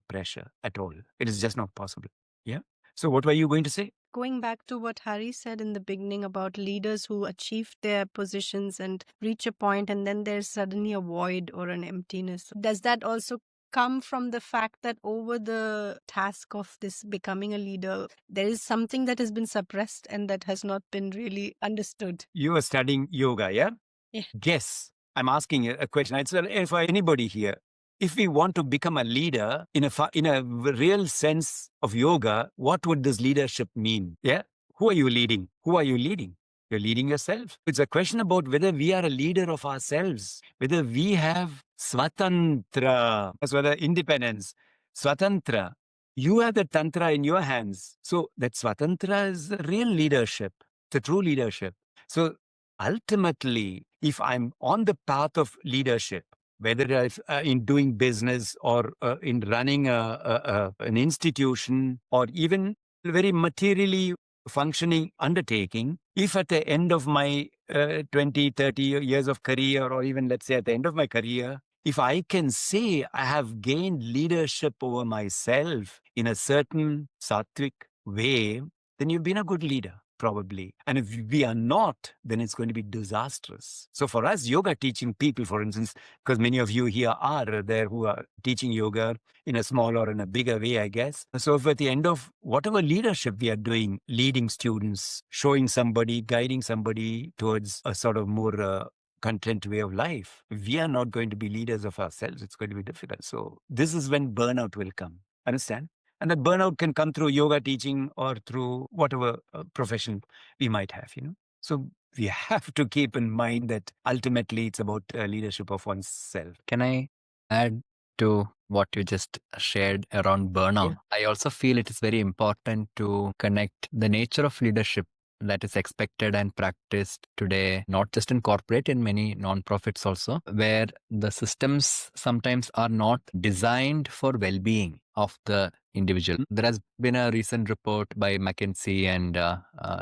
pressure at all. It is just not possible. Yeah. So what were you going to say? Going back to what Hari said in the beginning about leaders who achieve their positions and reach a point, and then there's suddenly a void or an emptiness. Does that also come from the fact that over the task of this becoming a leader, there is something that has been suppressed and that has not been really understood? You are studying yoga, yeah? Yeah. Guess. I'm asking a question. It's for anybody here. If we want to become a leader in a real sense of yoga, what would this leadership mean? Yeah. Who are you leading? Who are you leading? You're leading yourself. It's a question about whether we are a leader of ourselves, whether we have Svatantra, as well as independence. Svatantra. You have the tantra in your hands. So that Svatantra is the real leadership, the true leadership. So ultimately, if I'm on the path of leadership, whether it's in doing business or in running an institution or even very materially functioning undertaking, if at the end of my 20, 30 years of career, or even let's say at the end of my career, if I can say I have gained leadership over myself in a certain sattvic way, then you've been a good leader. Probably. And if we are not, then it's going to be disastrous. So for us, yoga teaching people, for instance, because many of you here are there who are teaching yoga in a small or in a bigger way, I guess. So if at the end of whatever leadership we are doing, leading students, showing somebody, guiding somebody towards a sort of more content way of life, we are not going to be leaders of ourselves. It's going to be difficult. So this is when burnout will come. Understand? And that burnout can come through yoga teaching or through whatever profession we might have, So we have to keep in mind that ultimately it's about leadership of oneself. Can I add to what you just shared around burnout? Yeah. I also feel it is very important to connect the nature of leadership that is expected and practiced today, not just in corporate, in many non-profits also, where the systems sometimes are not designed for well-being of the individual. There has been a recent report by McKinsey and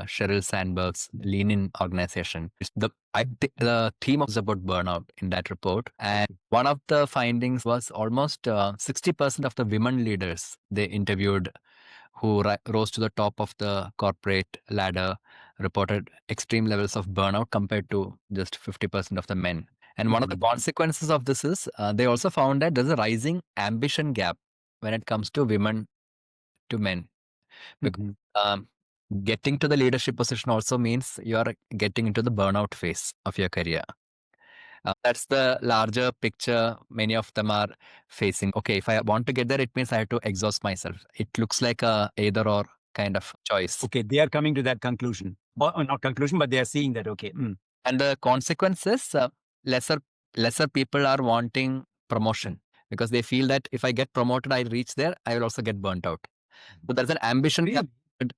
Sheryl Sandberg's Lean-In organization. The theme was about burnout in that report. And one of the findings was almost 60% of the women leaders they interviewed who rose to the top of the corporate ladder reported extreme levels of burnout compared to just 50% of the men. And one of the consequences of this is they also found that there's a rising ambition gap when it comes to women to men. Because, getting to the leadership position also means you are getting into the burnout phase of your career. That's the larger picture many of them are facing. Okay, if I want to get there, it means I have to exhaust myself. It looks like a either or kind of choice. Okay, they are coming to that conclusion. Or not conclusion, but they are seeing that, okay. And the consequence is lesser people are wanting promotion because they feel that if I get promoted, I reach there, I will also get burnt out. So there's an ambition gap.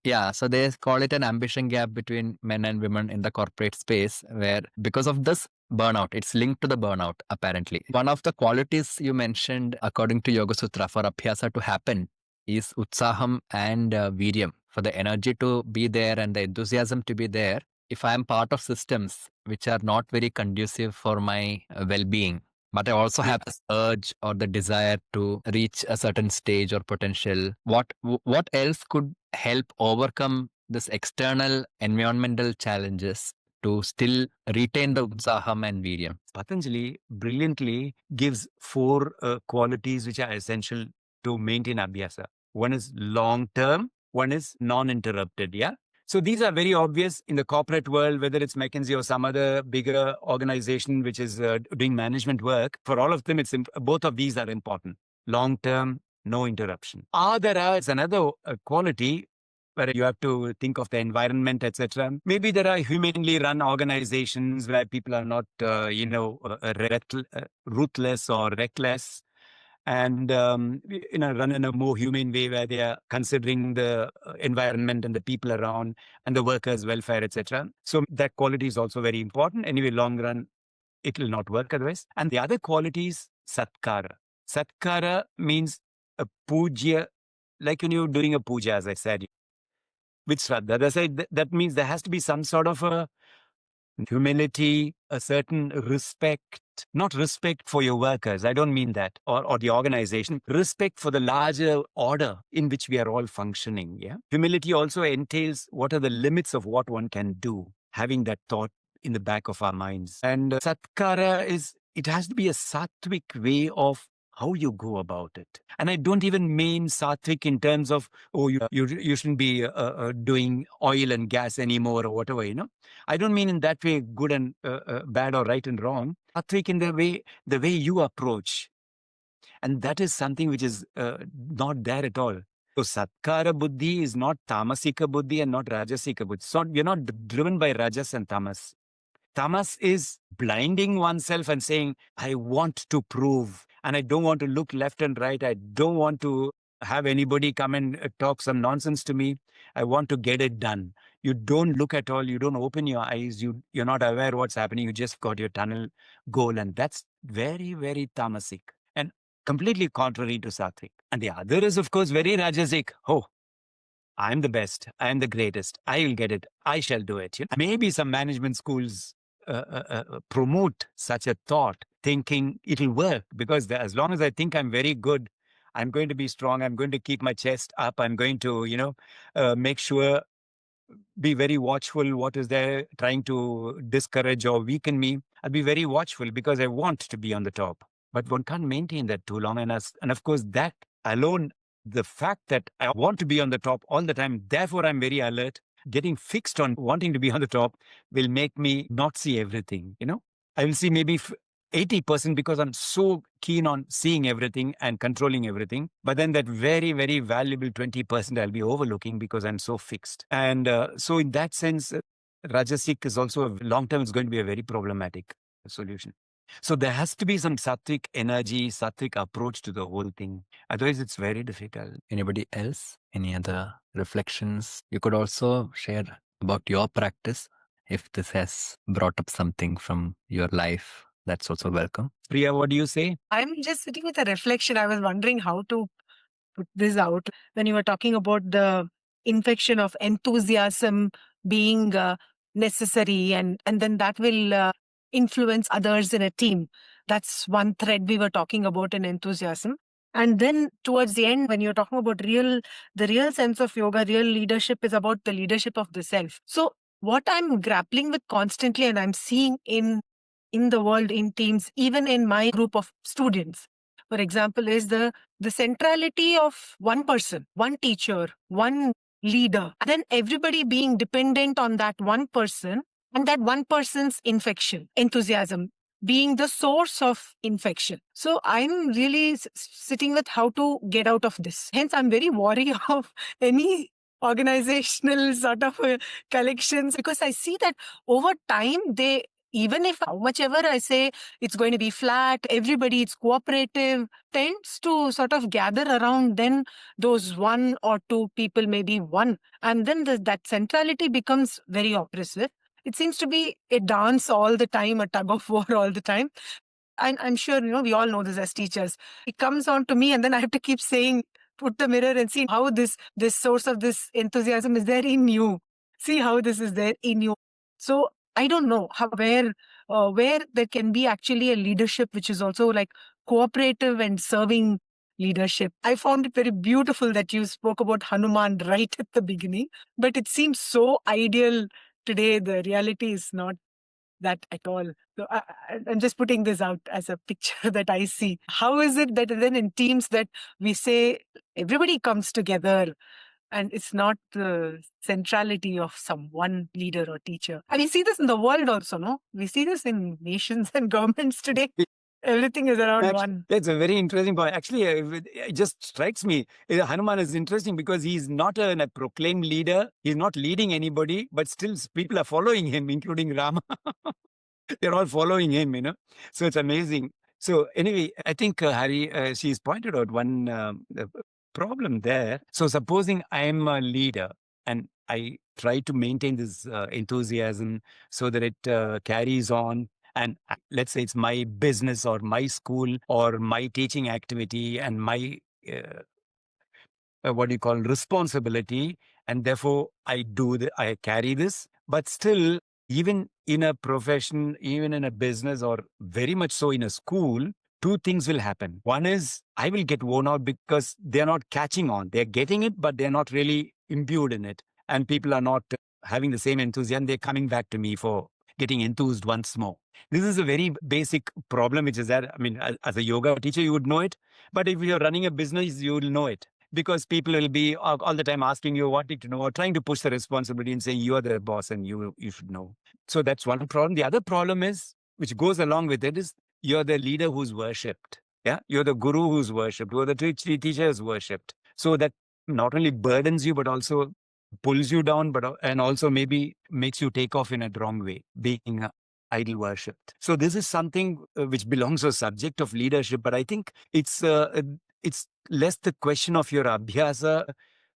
Yeah, so they call it an ambition gap between men and women in the corporate space where because of this burnout, it's linked to the burnout apparently. One of the qualities you mentioned according to Yogasutra for Abhyāsa to happen is utsāham and viryam, for the energy to be there and the enthusiasm to be there. If I am part of systems which are not very conducive for my well-being, but I also have this urge or the desire to reach a certain stage or potential, what else could help overcome this external environmental challenges to still retain the utsāham and viryam? Patanjali brilliantly gives 4 qualities which are essential to maintain Abhyāsa. One is long-term, one is non-interrupted, yeah? So these are very obvious in the corporate world, whether it's McKinsey or some other bigger organization which is doing management work. For all of them, both of these are important. Long-term, no interruption. There is another quality where you have to think of the environment, etc. Maybe there are humanly run organizations where people are not, ruthless or reckless, and run in a more humane way where they are considering the environment and the people around and the workers' welfare, etc. So that quality is also very important. Anyway, long run, it will not work otherwise. And the other quality is satkara. Satkara means a puja, like when you're doing a puja, as I said, with Shraddha. That means there has to be some sort of a humility, a certain respect, not respect for your workers. I don't mean that, or the organization, respect for the larger order in which we are all functioning. Yeah. Humility also entails what are the limits of what one can do, having that thought in the back of our minds. And satkara it has to be a sattvic way of how you go about it. And I don't even mean sattvic in terms of, you shouldn't be doing oil and gas anymore or whatever, I don't mean in that way good and bad or right and wrong. Sattvic in the way you approach. And that is something which is not there at all. So satkara buddhi is not tamasika buddhi and not rajasika buddhi. So you're not driven by rajas and tamas. Tamas is blinding oneself and saying, I want to prove, and I don't want to look left and right. I don't want to have anybody come and talk some nonsense to me. I want to get it done. You don't look at all. You don't open your eyes. You're not aware what's happening. You just got your tunnel goal. And that's very, very tamasic and completely contrary to sattvic. And the other is, of course, very rajasic. Oh, I'm the best. I'm the greatest. I will get it. I shall do it. Maybe some management schools promote such a thought, thinking it'll work because as long as I think I'm very good, I'm going to be strong. I'm going to keep my chest up. I'm going to, make sure, be very watchful. What is there trying to discourage or weaken me? I'll be very watchful because I want to be on the top. But one can't maintain that too long. And of course, that alone, the fact that I want to be on the top all the time, therefore I'm very alert. Getting fixed on wanting to be on the top will make me not see everything, I will see maybe 80% because I'm so keen on seeing everything and controlling everything. But then that very, very valuable 20% I'll be overlooking because I'm so fixed. And so in that sense, Rajasic is also long-term is going to be a very problematic solution. So there has to be some sattvic energy, sattvic approach to the whole thing. Otherwise, it's very difficult. Anybody else? Any other reflections? You could also share about your practice. If this has brought up something from your life, that's also welcome. Priya, what do you say? I'm just sitting with a reflection. I was wondering how to put this out. When you were talking about the infection of enthusiasm being necessary, and then that will influence others in a team. That's one thread we were talking about in enthusiasm. And then towards the end, when you're talking about the real sense of yoga, real leadership is about the leadership of the self. So what I'm grappling with constantly and I'm seeing in the world, in teams, even in my group of students, for example, is the centrality of one person, one teacher, one leader, and then everybody being dependent on that one person and that one person's enthusiasm being the source of infection. So I'm really sitting with how to get out of this. Hence, I'm very wary of any organizational sort of collections, because I see that over time, even if how much ever I say it's going to be flat, everybody, it's cooperative, tends to sort of gather around then those one or two people, maybe one. And then that centrality becomes very oppressive. It seems to be a dance all the time, a tug of war all the time. I'm sure, we all know this as teachers. It comes on to me and then I have to keep saying, put the mirror and see how this source of this enthusiasm is there in you. See how this is there in you. So I don't know where there can be actually a leadership which is also like cooperative and serving leadership. I found it very beautiful that you spoke about Hanuman right at the beginning, but it seems so ideal today. The reality is not that at all. So I'm just putting this out as a picture that I see. How is it that then in teams that we say everybody comes together and it's not the centrality of some one leader or teacher? And we see this in the world also, no? We see this in nations and governments today. Everything is around one. That's a very interesting point. Actually, it just strikes me. Hanuman is interesting because he's not a proclaimed leader. He's not leading anybody, but still people are following him, including Rama. They're all following him, So it's amazing. So anyway, I think Hari, she's pointed out one problem there. So supposing I'm a leader and I try to maintain this enthusiasm so that it carries on. And let's say it's my business or my school or my teaching activity and my responsibility, and therefore I carry this. But still, even in a profession, even in a business, or very much so in a school, two things will happen. One is I will get worn out because they're not catching on. They're getting it, but they're not really imbued in it. And people are not having the same enthusiasm. They're coming back to me for getting enthused once more. This is a very basic problem, which is that, as a yoga teacher, you would know it. But if you're running a business, you will know it. Because people will be all the time asking you, wanting to know, or trying to push the responsibility and saying, you are the boss and you should know. So that's one problem. The other problem is, which goes along with it, is you're the leader who's worshipped. Yeah, you're the guru who's worshipped. You're the teacher who's worshipped. So that not only burdens you, but also pulls you down, and also maybe makes you take off in a wrong way, being idol worshipped. So this is something which belongs to a subject of leadership, but I think it's less the question of your abhyasa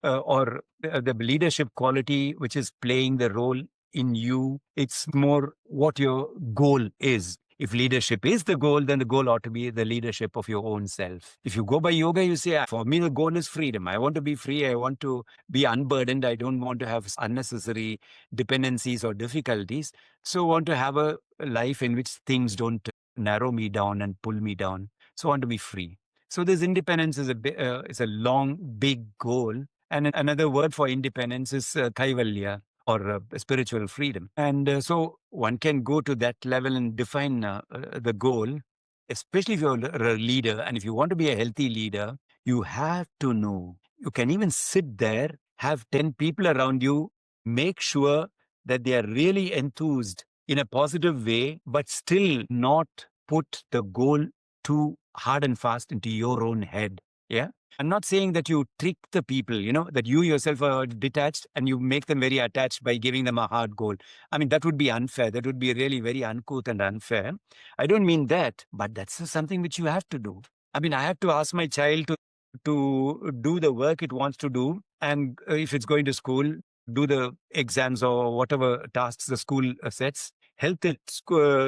or the leadership quality which is playing the role in you. It's more what your goal is. If leadership is the goal, then the goal ought to be the leadership of your own self. If you go by yoga, you say, for me, the goal is freedom. I want to be free. I want to be unburdened. I don't want to have unnecessary dependencies or difficulties. So I want to have a life in which things don't narrow me down and pull me down. So I want to be free. So this independence is a long, big goal. And another word for independence is kaivalya, or spiritual freedom. And so one can go to that level and define the goal, especially if you're a leader. And if you want to be a healthy leader, you have to know. You can even sit there, have 10 people around you, make sure that they are really enthused in a positive way, but still not put the goal too hard and fast into your own head. Yeah. I'm not saying that you trick the people, that you yourself are detached and you make them very attached by giving them a hard goal. That would be unfair. That would be really very uncouth and unfair. I don't mean that, but that's something which you have to do. I have to ask my child to do the work it wants to do. And if it's going to school, do the exams or whatever tasks the school sets, help the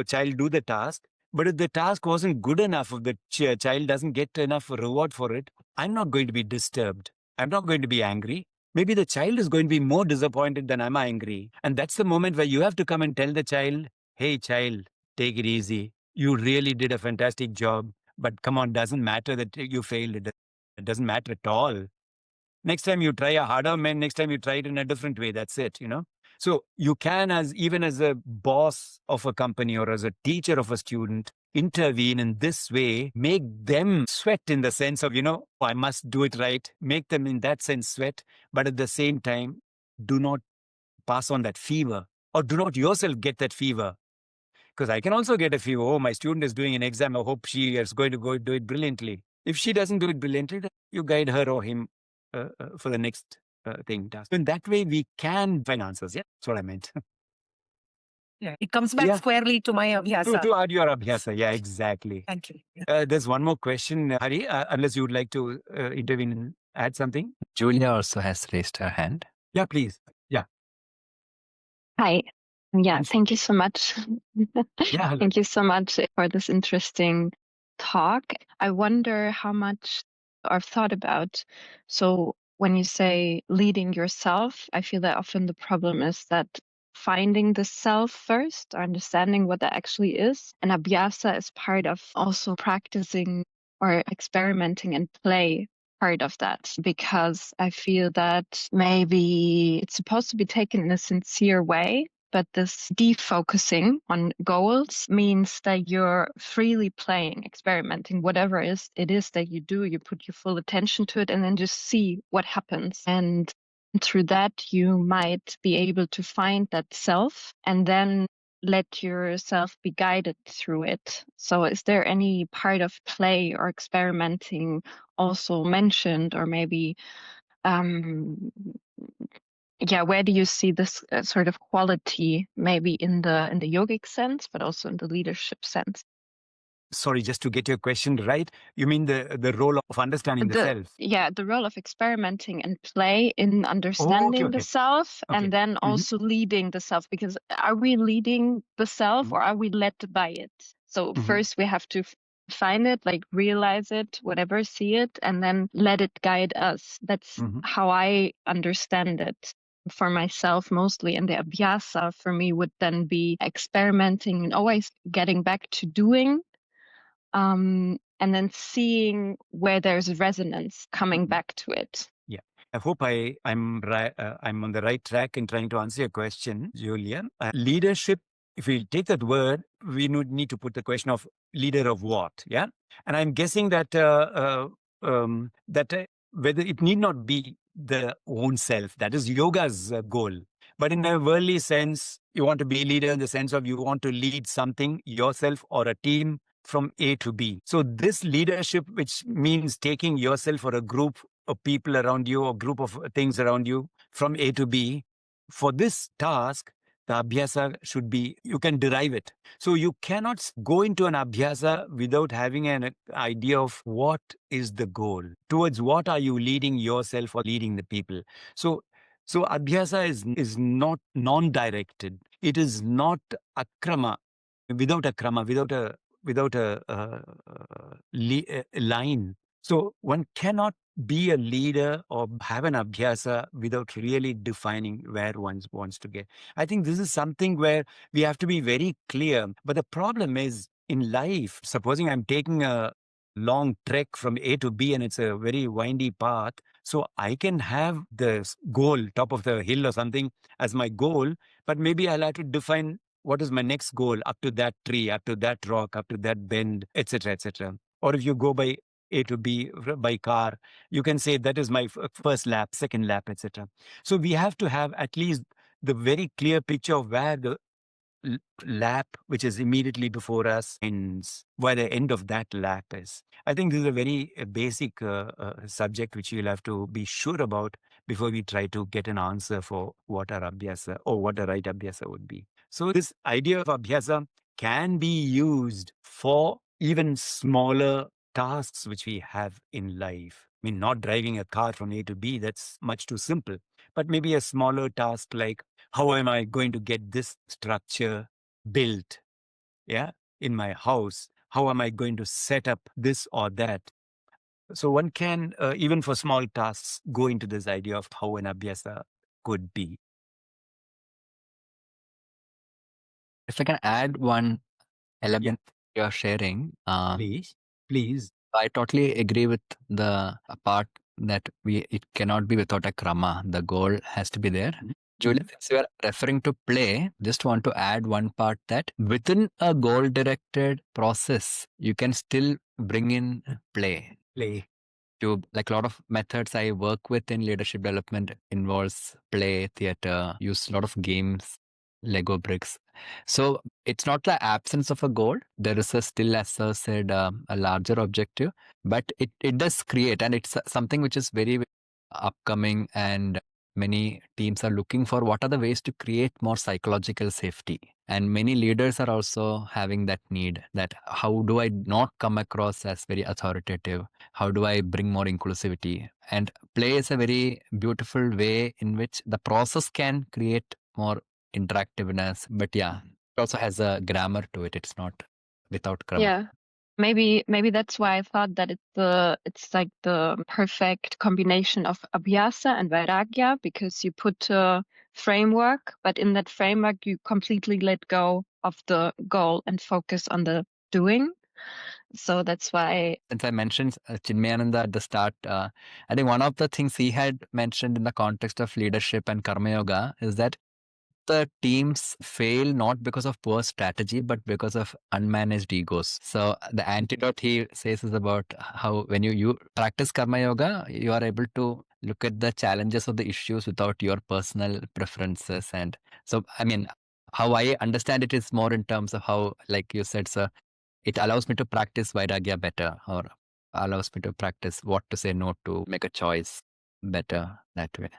child do the task. But if the task wasn't good enough, if the child doesn't get enough reward for it, I'm not going to be disturbed. I'm not going to be angry. Maybe the child is going to be more disappointed than I'm angry. And that's the moment where you have to come and tell the child, hey, child, take it easy. You really did a fantastic job. But come on, doesn't matter that you failed. It doesn't matter at all. Next time you try a harder man, next time you try it in a different way. That's it, So you can, even as a boss of a company or as a teacher of a student, intervene in this way, make them sweat in the sense of, I must do it right, make them in that sense sweat, but at the same time, do not pass on that fever, or do not yourself get that fever. Because I can also get a fever. Oh, my student is doing an exam. I hope she is going to go do it brilliantly. If she doesn't do it brilliantly, then you guide her or him for the next thing. In that way, we can find answers. Yeah, that's what I meant. Yeah, it comes back squarely to my Abhyāsa. To add your Abhyāsa. Yeah, exactly. Thank you. There's one more question, Hari, unless you would like to intervene and add something. Julia also has raised her hand. Yeah, please. Yeah. Hi. Yeah, thank you so much. Yeah. Thank you so much for this interesting talk. I wonder how much I've thought about. So when you say leading yourself, I feel that often the problem is that finding the self first, understanding what that actually is. And Abhyasa is part of also practicing or experimenting and play part of that, because I feel that maybe it's supposed to be taken in a sincere way, but this defocusing on goals means that you're freely playing, experimenting, whatever it is that you do, you put your full attention to it and then just see what happens. And through that, you might be able to find that self and then let yourself be guided through it. So is there any part of play or experimenting also mentioned, or maybe where do you see this sort of quality, maybe in the yogic sense, but also in the leadership sense? Sorry, just to get your question right, you mean the role of understanding the self? Yeah, the role of experimenting and play in understanding the self, and then also leading the self. Because are we leading the self or are we led by it? So first we have to find it, like realize it, whatever, see it, and then let it guide us. That's how I understand it for myself mostly. And the Abhyasa for me would then be experimenting and always getting back to doing. And then seeing where there's resonance, coming back to it. Yeah, I hope I'm on the right track in trying to answer your question, Julian. Leadership, if we take that word, we need to put the question of leader of what, yeah? And I'm guessing that whether it need not be the own self, that is yoga's goal. But in a worldly sense, you want to be a leader in the sense of you want to lead something, yourself or a team, from A to B. So this leadership, which means taking yourself or a group of people around you or group of things around you from A to B, for this task, the Abhyasa should be, you can derive it. So you cannot go into an Abhyasa without having an idea of what is the goal. Towards what are you leading yourself or leading the people? So Abhyasa is not non-directed. It is not akrama, without a line. So one cannot be a leader or have an Abhyasa without really defining where one wants to get. I think this is something where we have to be very clear. But the problem is in life, supposing I'm taking a long trek from A to B and it's a very windy path, so I can have the goal, top of the hill or something as my goal, but maybe I'll have to define what is my next goal up to that tree, up to that rock, up to that bend, etc., etc. Or if you go by A to B by car, you can say that is my first lap, second lap, etc. So we have to have at least the very clear picture of where the lap, which is immediately before us, ends, where the end of that lap is. I think this is a very basic subject which you'll have to be sure about before we try to get an answer for what our Abhyasa or what a right Abhyasa would be. So this idea of Abhyasa can be used for even smaller tasks which we have in life. I mean, not driving a car from A to B, that's much too simple. But maybe a smaller task like, how am I going to get this structure built, in my house? How am I going to set up this or that? So one can, even for small tasks, go into this idea of how an Abhyasa could be. If I can add one element you're sharing, Please. Please. I totally agree with the part that it cannot be without a krama. The goal has to be there. Julia, since you are referring to play, just want to add one part that within a goal-directed process, you can still bring in play. Play. To like a lot of methods I work with in leadership development involves play, theater, use a lot of games, Lego bricks. So it's not the absence of a goal. There is a still, as I said, a larger objective, but it does create, and it's something which is very upcoming, and many teams are looking for what are the ways to create more psychological safety. And many leaders are also having that need, that how do I not come across as very authoritative? How do I bring more inclusivity? And play is a very beautiful way in which the process can create more interactiveness. But yeah, it also has a grammar to it. It's not without grammar. Yeah. Maybe that's why I thought that it's like the perfect combination of Abhyāsa and Vairagya, because you put a framework, but in that framework you completely let go of the goal and focus on the doing. So that's why. Since I mentioned Chinmayananda at the start, I think one of the things he had mentioned in the context of leadership and Karma Yoga is that the teams fail not because of poor strategy, but because of unmanaged egos. So the antidote he says is about how when you practice Karma Yoga, you are able to look at the challenges of the issues without your personal preferences. And so, I mean, how I understand it is more in terms of how, like you said, sir, it allows me to practice Vairagya better, or allows me to practice what to say no to, make a choice better that way.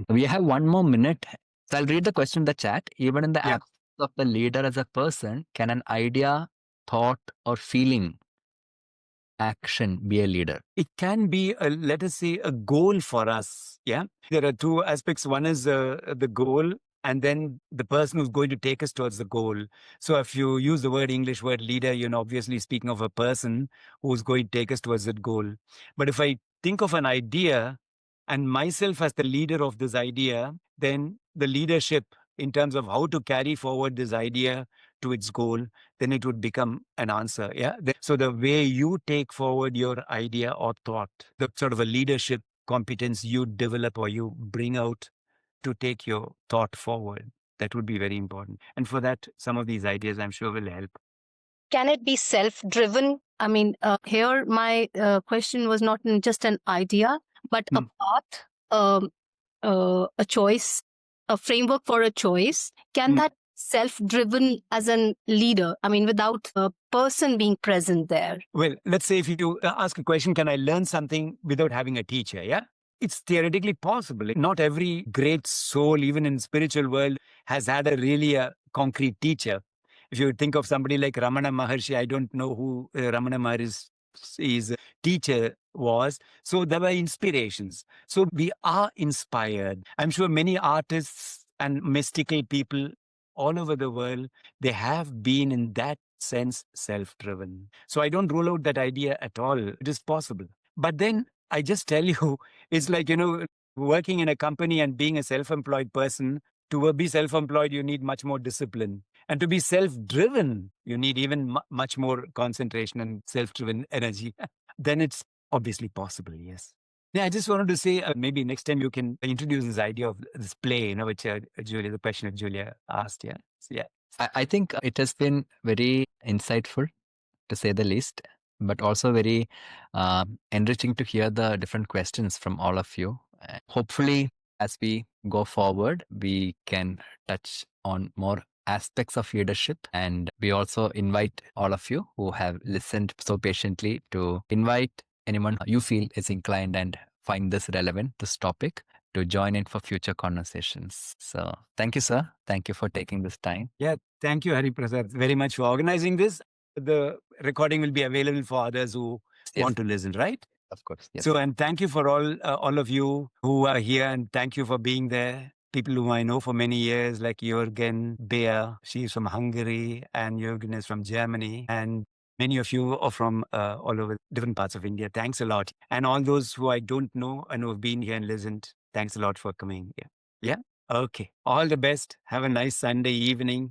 We have 1 more minute. So I'll read the question in the chat. Even in the absence of the leader as a person, can an idea, thought, or feeling, action be a leader? It can be, let us say, a goal for us. Yeah. There are two aspects. One is the goal, and then the person who's going to take us towards the goal. So if you use the English word leader, you're obviously speaking of a person who's going to take us towards that goal. But if I think of an idea and myself as the leader of this idea, then the leadership in terms of how to carry forward this idea to its goal, then it would become an answer. Yeah. So the way you take forward your idea or thought, the sort of a leadership competence you develop or you bring out to take your thought forward, that would be very important. And for that, some of these ideas I'm sure will help. Can it be self-driven? I mean, here my question was not just an idea, but a path, a choice, a framework for a choice. Can that self-driven as a leader? I mean, without a person being present there. Well, let's say if you ask a question, can I learn something without having a teacher? Yeah. It's theoretically possible. Not every great soul, even in spiritual world, has had a really concrete teacher. If you think of somebody like Ramana Maharshi, I don't know who Ramana Maharshi's teacher was. So there were inspirations. So we are inspired. I'm sure many artists and mystical people all over the world, they have been in that sense self-driven. So I don't rule out that idea at all. It is possible. But then I just tell you, it's like, working in a company and being a self-employed person, to be self-employed, you need much more discipline. And to be self-driven, you need even much more concentration and self-driven energy. Then it's obviously possible, yes. Yeah, I just wanted to say, maybe next time you can introduce this idea of this play, which Julia, the question that Julia asked. Yeah. So, yeah. I think it has been very insightful, to say the least, but also very enriching to hear the different questions from all of you. Hopefully, as we go forward, we can touch on more aspects of leadership. And we also invite all of you who have listened so patiently to invite anyone you feel is inclined and find this relevant, this topic, to join in for future conversations. So thank you, sir. Thank you for taking this time. Yeah, thank you, Hariprasad, very much for organizing this. The recording will be available for others who want to listen, right? Of course. Yes. So, and thank you for all of you who are here, and thank you for being there. People whom I know for many years, like Jürgen Beer, she's from Hungary, and Jürgen is from Germany, and many of you are from all over different parts of India. Thanks a lot. And all those who I don't know and who have been here and listened, thanks a lot for coming here. Yeah. Okay. All the best. Have a nice Sunday evening.